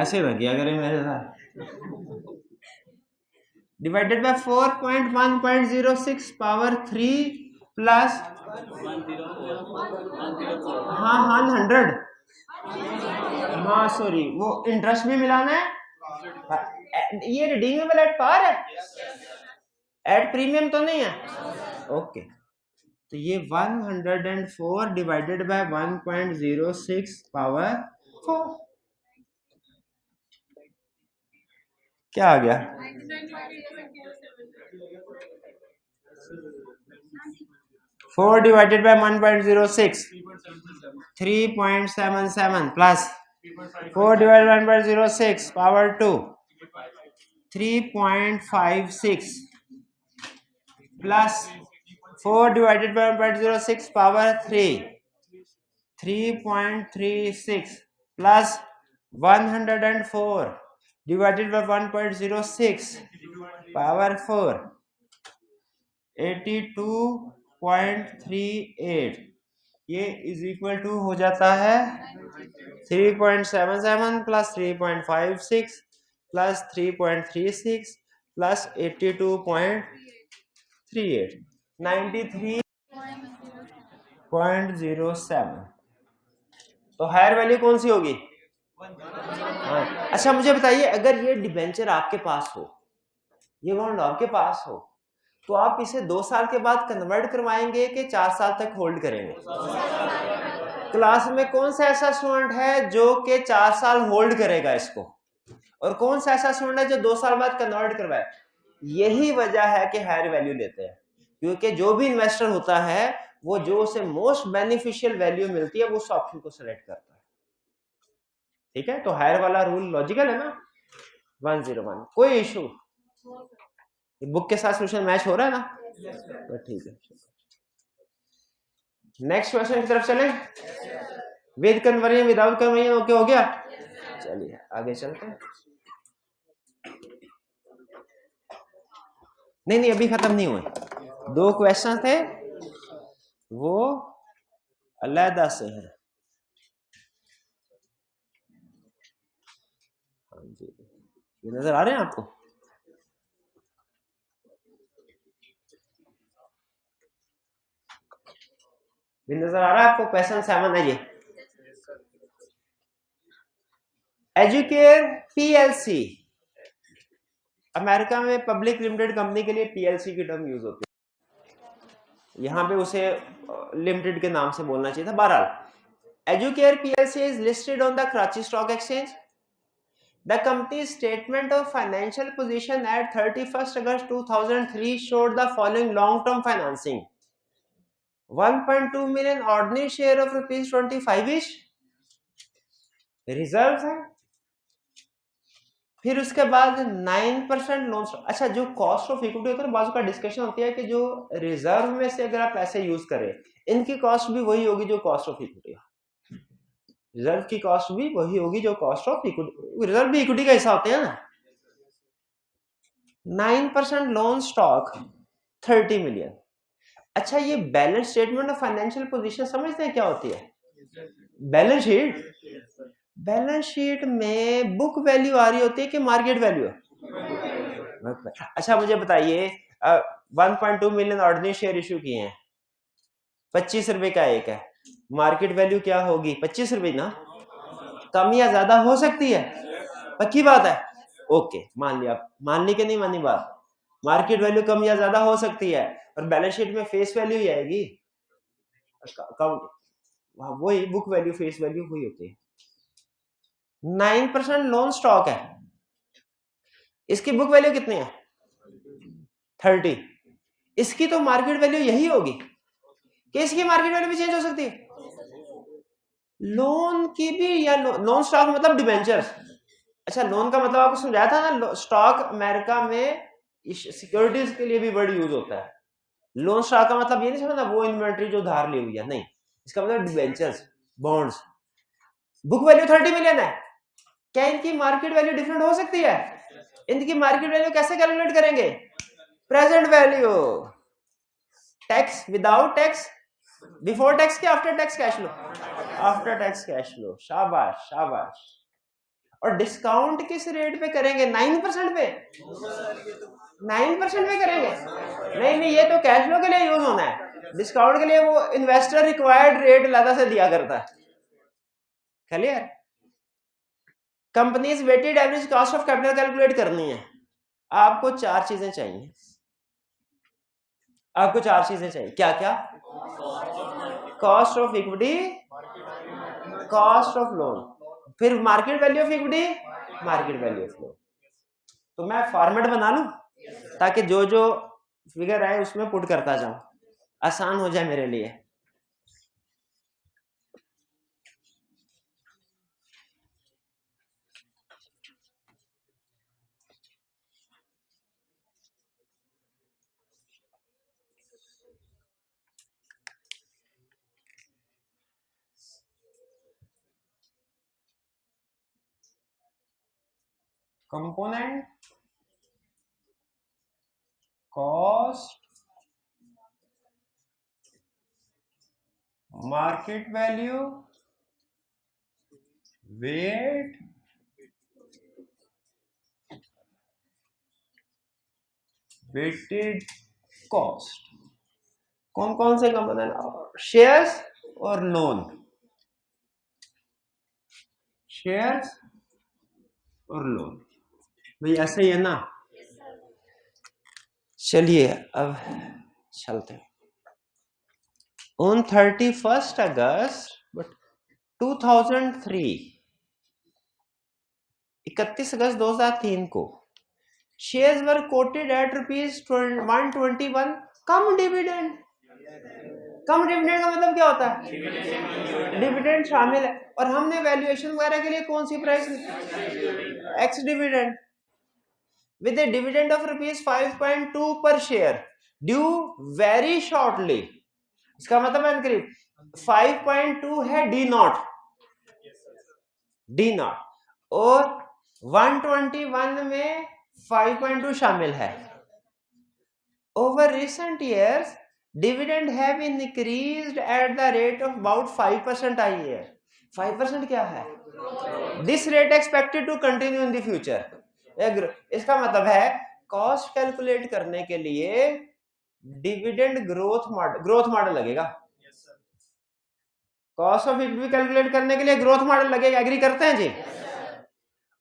ऐसे ना किया करें मेरे साथ, डिवाइडेड बाय 4.1.06 पावर 3 प्लस, हाँ 100, हाँ सॉरी वो इंटरेस्ट भी मिलाना है, ये रिडीमेबल एट पार है, एट प्रीमियम तो नहीं है, ओके तो ये 104 डिवाइडेड बाय 1.06 पावर 4 क्या आ गया, 4 divided by 1.06 3.77 plus 4 divided by 1.06 power 2 3.56 plus 4 divided by 1.06 power 3.36 plus 104 divided by 1.06 power 4 82.38, ये इज इक्वल टू हो जाता है 3.77 प्लस 3.56 प्लस 3.36 प्लस 82.38 93.07, तो हायर वैल्यू कौन सी होगी, हाँ। अच्छा मुझे बताइए, अगर ये डिबेंचर आपके पास हो, ये बॉन्ड आपके पास हो, तो आप इसे 2 साल के बाद कन्वर्ट करवाएंगे कि 4 साल तक होल्ड करेंगे, क्लास में कौन सा ऐसा स्टूडेंट है जो कि 4 साल होल्ड करेगा इसको, और कौन सा ऐसा स्टूडेंट है जो 2 साल बाद कन्वर्ट करवाए, यही वजह है कि हायर वैल्यू लेते हैं, क्योंकि जो भी इन्वेस्टर होता है वो जो उसे मोस्ट बेनिफिशियल वैल्यू मिलती है वो उस ऑप्शन को सेलेक्ट करता है, ठीक है, तो हायर वाला रूल लॉजिकल है ना, 101 कोई इशू, बुक के साथ सोल्यूशन मैच हो रहा है ना, तो ठीक है, नेक्स्ट क्वेश्चन की तरफ चलें, with conversion without conversion okay हो गया, चलिए आगे चलते हैं, नहीं अभी खत्म नहीं हुए, 2 क्वेश्चन थे वो अलहदा से हैं, हाँ जी ये नजर आ रहे हैं आपको, ये नजर आ रहा है आपको, क्वेश्चन 7 है ये, एजुकेयर पीएलसी, अमेरिका में पब्लिक लिमिटेड कंपनी के लिए पीएलसी की टर्म यूज होती है, यहाँ पे उसे लिमिटेड के नाम से बोलना चाहिए था, बहरहाल educare PLC is listed on the Karachi stock exchange, the company's statement of financial position at 31st August 2003 showed the following long-term financing, 1.2 million ordinary share of rupees 25 each, reserve है, फिर उसके बाद 9% लोन, अच्छा जो कॉस्ट ऑफ इक्विटी होता है बाजू का डिस्कशन होती है कि जो रिजर्व में से अगर आप पैसे यूज करें इनकी कॉस्ट भी वही होगी जो कॉस्ट ऑफ इक्विटी, रिजर्व की कॉस्ट भी वही होगी जो कॉस्ट ऑफ इक्विटी, रिजर्व भी इक्विटी का हिस्सा होते हैं ना, 9% लोन स्टॉक 30 मिलियन, अच्छा ये balance statement of financial position समझते हैं क्या होती है, बैलेंस शीट, बैलेंस शीट में बुक वैल्यू आ रही होती है कि मार्केट वैल्यू, अच्छा मुझे बताइए 1.2 मिलियन ऑर्डिनरी शेयर इशू किए हैं, 25 रुपए का एक है, मार्केट वैल्यू क्या होगी 25 रुपए ना, कम या ज्यादा हो सकती है, पक्की बात है, ओके मान लिया, माननी के नहीं मानी बात, मार्केट वैल्यू कम या ज्यादा हो सकती है, और बैलेंस शीट में फेस वैल्यू ही आएगी, अकाउंट वही बुक वैल्यू फेस वैल्यू वही होती है, 9% लोन स्टॉक है, इसकी बुक वैल्यू कितनी है 30, इसकी तो मार्केट वैल्यू यही होगी कि इसकी मार्केट वैल्यू भी चेंज हो सकती है, लोन की भी, या लोन स्टॉक मतलब डिबेंचर्स, अच्छा लोन का मतलब आपको समझाया था ना, स्टॉक अमेरिका में सिक्योरिटीज के लिए भी वर्ड यूज होता है, लोन स्टॉक का मतलब ये नहीं समझना वो इन्वेंट्री जो धार ली हुई है, नहीं, इसका मतलब debentures bonds, book value 30 million है, क्या इनकी मार्केट वैल्यू डिफरेंट हो सकती है? इनकी मार्केट वैल्यू कैसे कैलकुलेट करेंगे? Present value, tax, without tax, before tax के after tax cash flow, after tax cash flow. शाबाश शाबाश। और डिस्काउंट किस रेट पे करेंगे? 9% पे, 9% पे करेंगे? नहीं नहीं, ये तो कैश फ्लो के लिए यूज होना है, डिस्काउंट के लिए वो इन्वेस्टर रिक्वायर्ड रेट अलग से दिया करता है। Clear? Company's weighted average cost of capital calculate करनी है। आपको चार चीजें चाहिए, आपको चार चीजें चाहिए। क्या क्या? Cost of equity, cost of loan, फिर market value of equity, market value of loan. तो मैं फॉर्मेट बना लूं ताकि जो जो फिगर आए उसमें पुट करता जाऊं, आसान हो जाए मेरे लिए। Component cost, market value, weight, weighted cost. कौन कौन से कंपोनेंट? शेयर्स और लोन, शेयर्स और लोन। भाई ऐसे ही है ना? चलिए अब चलते हैं। On 31st August 2003, 31 अगस्त 2003 को shares were quoted at ₹121। Cum dividend, cum dividend का मतलब क्या होता है? डिविडेंड शामिल है। और हमने वैल्यूएशन वगैरह के लिए कौन सी price? Ex dividend, with a dividend of ₹5.2 per share due very shortly। इसका मतलब है करीब 5.2 है डी नॉट, डी नॉट, और 121 में 5.2 शामिल है। Over recent years, dividend have increased at the rate of about 5% a year। 5% क्या है? This rate expected to continue in the future। इसका मतलब है कॉस्ट कैलकुलेट करने के लिए डिविडेंड ग्रोथ मॉडल लगेगा। कॉस्ट ऑफ इक्विटी कैलकुलेट करने के लिए ग्रोथ मॉडल लगेगा। एग्री करते हैं जी?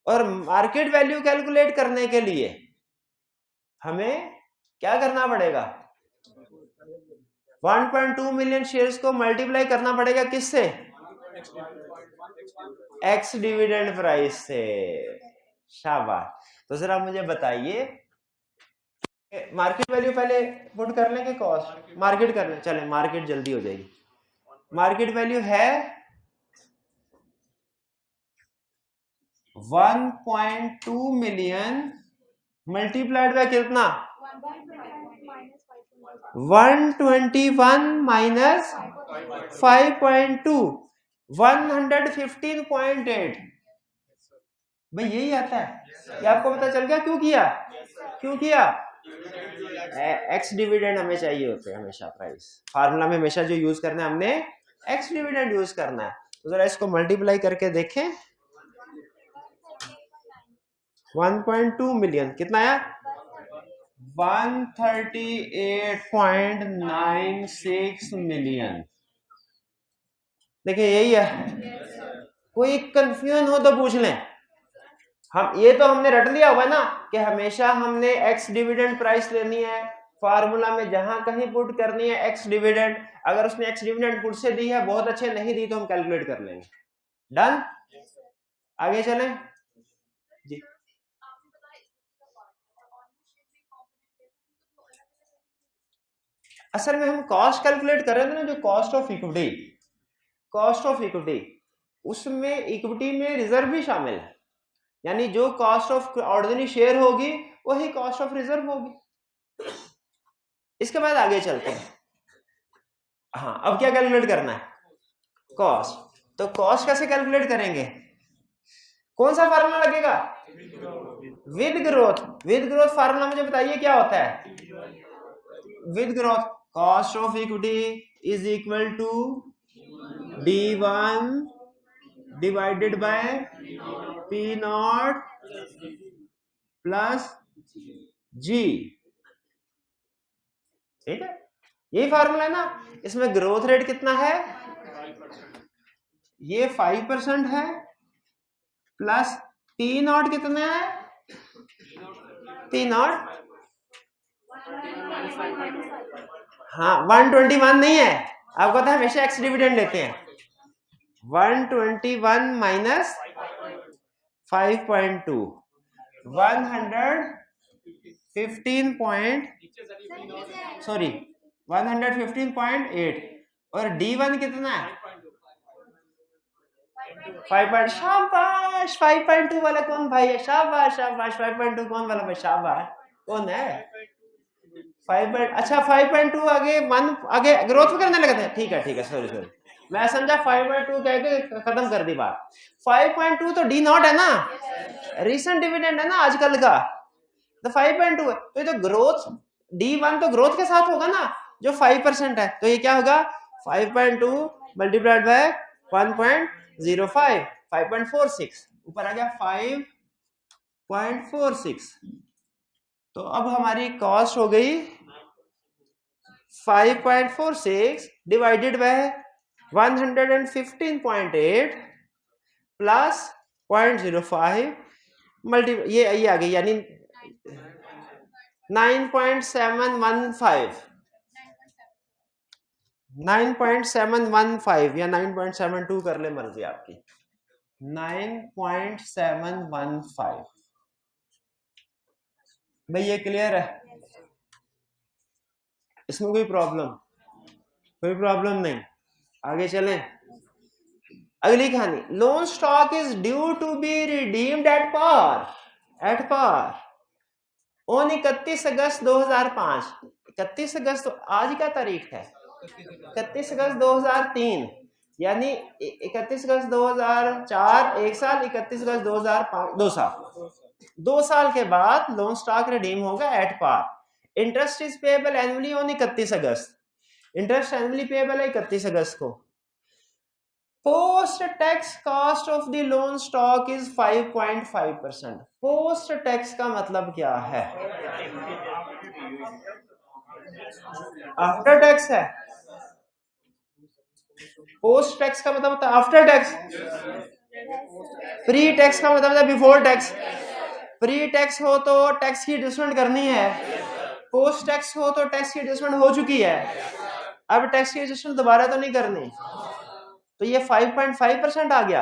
और मार्केट वैल्यू कैलकुलेट करने के लिए हमें क्या करना पड़ेगा? 1.2 मिलियन शेयर्स को मल्टीप्लाई करना पड़ेगा किससे? एक्स डिविडेंड प्राइस से। शाबाश। तो जरा मुझे बताइए, मार्केट वैल्यू पहले पुट कर लेंगे, कॉस्ट मार्केट कर लें। चले मार्केट जल्दी हो जाएगी। मार्केट वैल्यू है 1.2 मिलियन मल्टीप्लाइड बाय कितना? 121 माइनस 5.2, 115.8। भाई यही आता है। क्या आपको पता चल गया क्यों किया? क्यों किया? एक्स डिविडेंड हमें चाहिए होते हैं हमेशा। प्राइस फार्मूला में हमेशा जो यूज करना है हमने एक्स डिविडेंड यूज करना है। तो जरा इसको मल्टीप्लाई करके देखें। 1.2 मिलियन कितना आया? 138.96 मिलियन। देखिए यही है। कोई कंफ्यूजन हो तो पूछ लें। हम ये तो हमने रट लिया हुआ ना कि हमेशा हमने एक्स डिविडेंड प्राइस लेनी है। फार्मूला में जहां कहीं पुट करनी है एक्स डिविडेंड। अगर उसने एक्स डिविडेंड पुट से दी है, बहुत अच्छे, नहीं दी तो हम कैलकुलेट कर लेंगे। डन? आगे चलें जी। असल में हम कॉस्ट कैलकुलेट कर रहे थे ना, जो cost of equity, cost of equity, उसमें इक्विटी में रिजर्व भी शामिल है। यानी जो कॉस्ट ऑफ ऑर्डिनरी शेयर होगी वही कॉस्ट ऑफ रिजर्व होगी। इसके बाद आगे चलते हैं। हाँ, अब क्या कैलकुलेट करना है? कॉस्ट। तो कॉस्ट कैसे कैलकुलेट करेंगे? कौन सा फार्मूला लगेगा? With growth. With growth formula मुझे बताइए क्या होता है? With growth cost of equity is equal to D1 divided by P0 plus G। ठीक है, यही फार्मूला है ना। इसमें ग्रोथ रेट कितना है? ये 5% है, प्लस P0 कितना है? P0 हाँ 121 नहीं है, आपको पता है हमेशा एक्स डिविडेंड लेते हैं। 121 माइनस 5.2 115.8 और D1 कितना है? 5. शाबाश 5.2 वाला कौन भाई है? शाबाश शाबाश 5.2 कौन वाला भाई? शाबाश कौन है? 5. अच्छा 5.2 आगे 1 आगे ग्रोथ करने लगे थे। ठीक है सॉरी मैं समझा 5.2 कह के खत्म कर दी बात। 5.2 तो D0 है ना, रिसेंट डिविडेंड है ना आजकल का, तो 5.2 है। तो ये तो ग्रोथ D1 तो ग्रोथ के साथ होगा ना, जो 5% है। तो ये क्या होगा? 5.2 मल्टीप्लाइड बाय 1.05 5.46 ऊपर आ गया 5.46। तो अब हमारी कॉस्ट हो गई 5.46 डिवाइडेड बाय 115.8 प्लस 0.05 मल्टी ये आ गई यानी 9.715 या 9.72 कर ले मर्जी आपकी। 9.715 भाई ये क्लियर है? इसमें कोई प्रॉब्लम नहीं। आगे चलें। अगली कहानी, loan stock is due to be redeemed at par on 31 August 2005। 31 अगस्त तो आज का तारीख है, 31 अगस्त 2003 यानी 31 अगस्त 2004 एक साल, 31 अगस्त 2005 2 साल के बाद लोन स्टॉक रिडीम होगा at par. Interest is payable annually on 31 August. Interest annually payable है 31 अगस्त को। Post tax cost of the loan stock is 5.5%। Post tax का मतलब क्या है? आफ्टर टैक्स है। पोस्ट टैक्स का मतलब होता है आफ्टर टैक्स। प्री टैक्स का मतलब है बिफोर टैक्स। प्री टैक्स हो तो टैक्स की एडजस्टमेंट करनी है, पोस्ट टैक्स हो तो टैक्स की एडजस्टमेंट हो चुकी है, अब टैक्स की एडजस्टमेंट दोबारा तो नहीं करनी। तो ये 5.5% आ गया।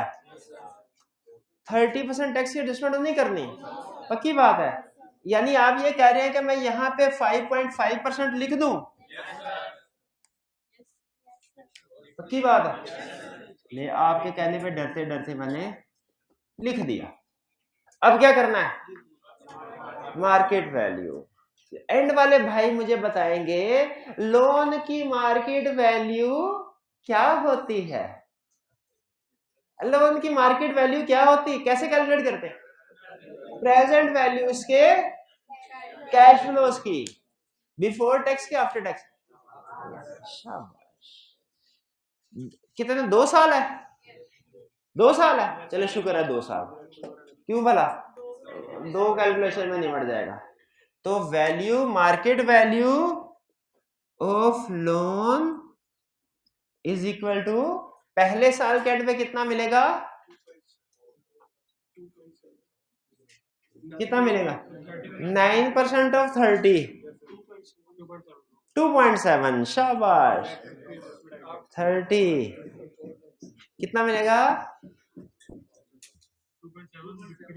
30% टैक्स की एडजस्टमेंट नहीं करनी, पक्की बात है। यानी आप ये कह रहे हैं कि मैं यहाँ पे 5.5% लिख दूं, पक्की बात है? ले आपके कहने पे डरते डरते मैंने लिख दिया। अब क्या करना है? Market value. एंड वाले भाई मुझे बताएंगे लोन की मार्केट वैल्यू क्या होती है? लोन की मार्केट वैल्यू क्या होती है? कैसे कैलकुलेट करते हैं? प्रेजेंट वैल्यू इसके कैश फ्लोस की, बिफोर टैक्स के आफ्टर टैक्स। शाबाश। कितने? 2 साल है। 2 साल है, चलो शुक्र है 2 साल। क्यों भला? 2 कैलकुलेशन में निपट जाएगा। तो value, market value of loan is equal to पहले साल के एंड में कितना मिलेगा? कितना मिलेगा? 9% ऑफ 30 2.7। शाबाश। 30 कितना मिलेगा?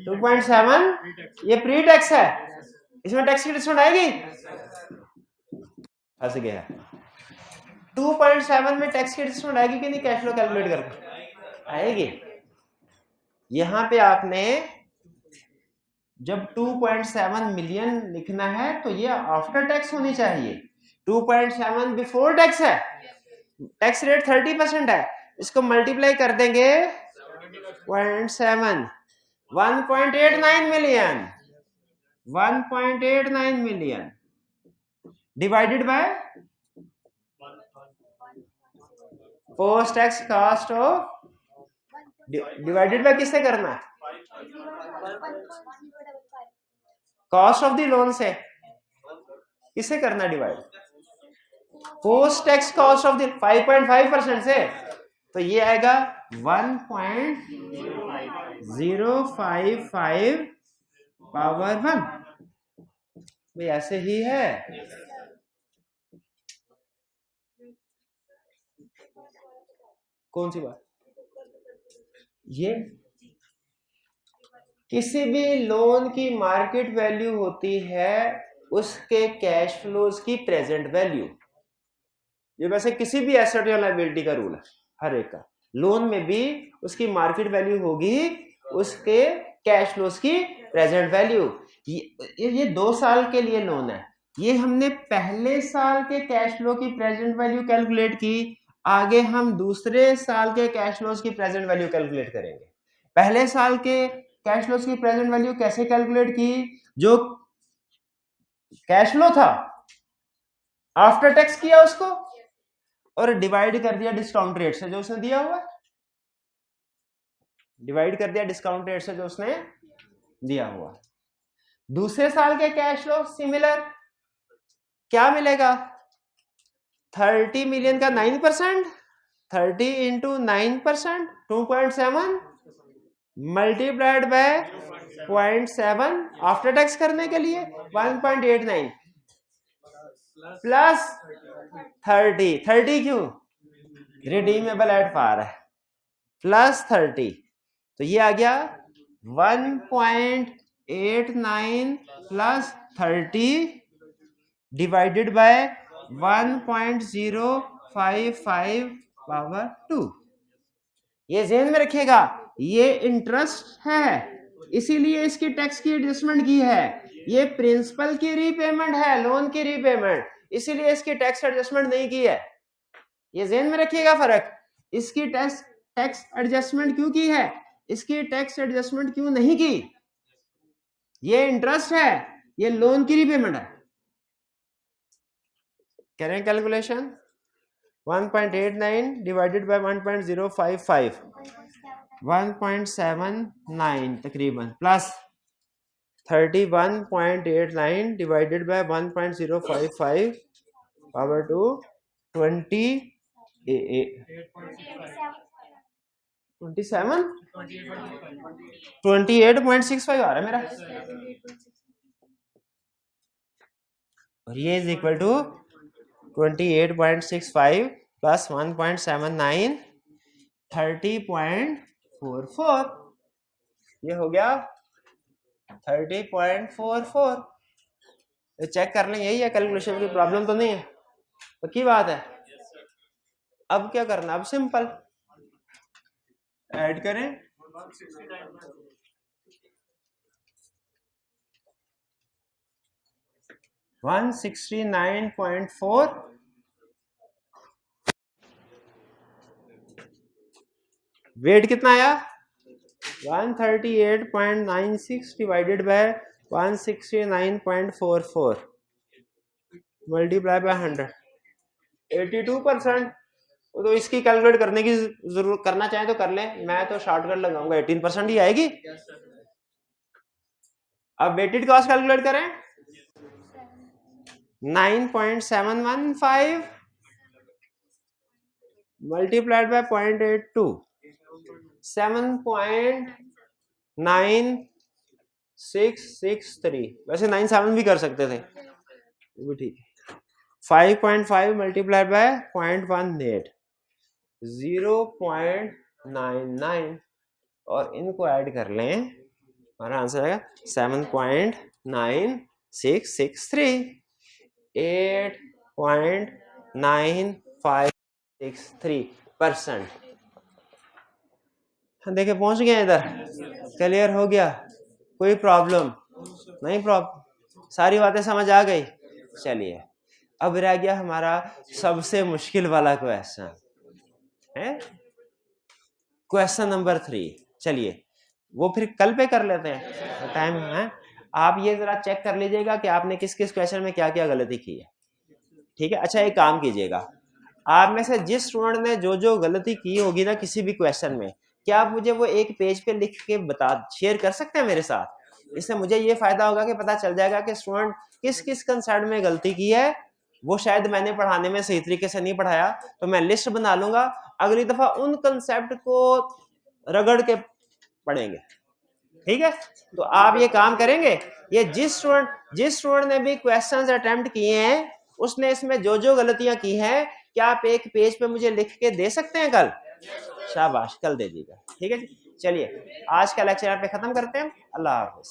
2.7। ये प्री टैक्स है, इसमें टैक्स की डिस्काउंट आएगी? फंस गया। 2.7 में टैक्स की डिस्काउंट आएगी कि नहीं? कैश फ्लो कैलकुलेट करके आएगी। यहां पे आपने जब 2.7 मिलियन लिखना है तो ये आफ्टर टैक्स होनी चाहिए। 2.7 बिफोर टैक्स है, टैक्स रेट 30% है, इसको मल्टीप्लाई कर देंगे 0.7 1.89 million, 1.89 million divided by post tax cost of, divided by किससे करना है, कॉस्ट ऑफ द लोन से, किससे करना divide, post tax cost of the 5.5% से, तो ये आएगा 1.055 पावर 1। भाई ऐसे ही है, कौन सी बात, ये किसी भी लोन की मार्केट वैल्यू होती है उसके कैश फ्लोज की प्रेजेंट वैल्यू। ये वैसे किसी भी एसेट या लायबिलिटी का रूल है, हर एक का। लोन में भी उसकी मार्केट वैल्यू होगी उसके कैश फ्लोज की प्रेजेंट वैल्यू। ये 2 साल के लिए लोन है, ये हमने पहले साल के कैश फ्लो की प्रेजेंट वैल्यू कैलकुलेट की, आगे हम दूसरे साल के कैश फ्लोज की प्रेजेंट वैल्यू कैलकुलेट करेंगे। पहले साल के कैश फ्लोज की प्रेजेंट वैल्यू कैसे कैलकुलेट की, जो कैश फ्लो था आफ्टर टैक्स किया उसको और डिवाइड कर दिया डिस्काउंट रेट से जो उसने दिया हुआ है, डिवाइड कर दिया डिस्काउंट रेट से जो उसने दिया हुआ। दूसरे साल के कैश फ्लो सिमिलर, क्या मिलेगा, 30 मिलियन का 9%, 30 into 9%, 2.7 multiplied by 0.7 after tax करने के लिए 1.89 प्लस 30 क्यों, रिडीमेबल एट पार है, प्लस 30, तो ये आ गया 1.89 प्लस 30 डिवाइडेड बाय 1.055 पावर 2। ये ध्यान में रखिएगा, ये इंटरेस्ट है इसीलिए इसकी टैक्स की एडजस्टमेंट की है, ये प्रिंसिपल की रीपेमेंट है, लोन की रीपेमेंट, इसीलिए इसकी टैक्स एडजस्टमेंट नहीं की है। ये ध्यान में रखिएगा फर्क, इसकी टैक्स एडजस्टमेंट क्यों की है, इसकी टैक्स एडजस्टमेंट क्यों नहीं की, ये इंटरेस्ट है, ये लोन की रीपेमेंट है। करें कैलकुलेशन, 1.89 डिवाइडेड बाय 1.055 1.79 तकरीबन, प्लस 31.89 डिवाइडेड बाय 1.055 पावर 2 28.65 आ रहा है मेरा, और ये इज इक्वल टू 28.65 प्लस 1.79 30.44, ये हो गया 30.44। चेक कर लें, यही है, कैलकुलेशन की प्रॉब्लम तो नहीं है, पक्की बात है। अब क्या करना, अब सिंपल ऐड करें, 169.4 वेट कितना आया, 138.96 डिवाइडेड बाय 169.44 मल्टीप्लाई बाय 100, 82%। तो इसकी कैलकुलेट करने की जरूरत, करना चाहे तो कर लें, मैं तो शॉर्टकट लगाऊंगा, 18% ही आएगी। अब वेटेड कॉस्ट कैलकुलेट करें, 9.715 मल्टीप्लाइड बाय 0.82 7.9663, वैसे 97 भी कर सकते थे, वो भी ठीक है। 5.5 मल्टीप्लाइड बाय 0.18 0.99, और इनको ऐड कर लें, हमारा आंसर आएगा 7.9663, 8.9563%। देखिए पहुंच गए इधर, क्लियर हो गया, कोई प्रॉब्लम नहीं, प्रॉब्लम सारी बातें समझ आ गई। चलिए अब रह गया हमारा सबसे मुश्किल वाला क्वेश्चन है, क्वेश्चन नंबर 3। चलिए वो फिर कल पे कर लेते हैं, टाइम है। आप ये जरा चेक कर लीजिएगा कि आपने किस किस क्वेश्चन में क्या क्या गलती की है, ठीक है। अच्छा एक काम कीजिएगा, आप में से जिस स्टूडेंट ने जो जो गलती की होगी ना किसी भी क्वेश्चन में, क्या आप मुझे वो एक पेज पे लिख के बता शेयर कर सकते हैं मेरे साथ? इससे मुझे ये फायदा होगा कि पता चल जाएगा कि स्टूडेंट किस किस कंसेप्ट में गलती की है। वो शायद मैंने पढ़ाने में सही तरीके से नहीं पढ़ाया, तो मैं लिस्ट बना लूंगा, अगली दफा उन कंसेप्ट को रगड़ के पढ़ेंगे, ठीक है। तो आप ये काम करेंगे, ये जिस स्टूडेंट ने भी क्वेश्चंस अटेम्प्ट किए हैं उसने इसमें जो जो गलतियां की हैं, क्या आप एक पेज पे मुझे लिख के दे सकते हैं कल? शाबाश, कल दे दीजिएगा, ठीक है जी। चलिए आज का लेक्चर यहाँ पे खत्म करते हैं। अल्लाह हाफिज।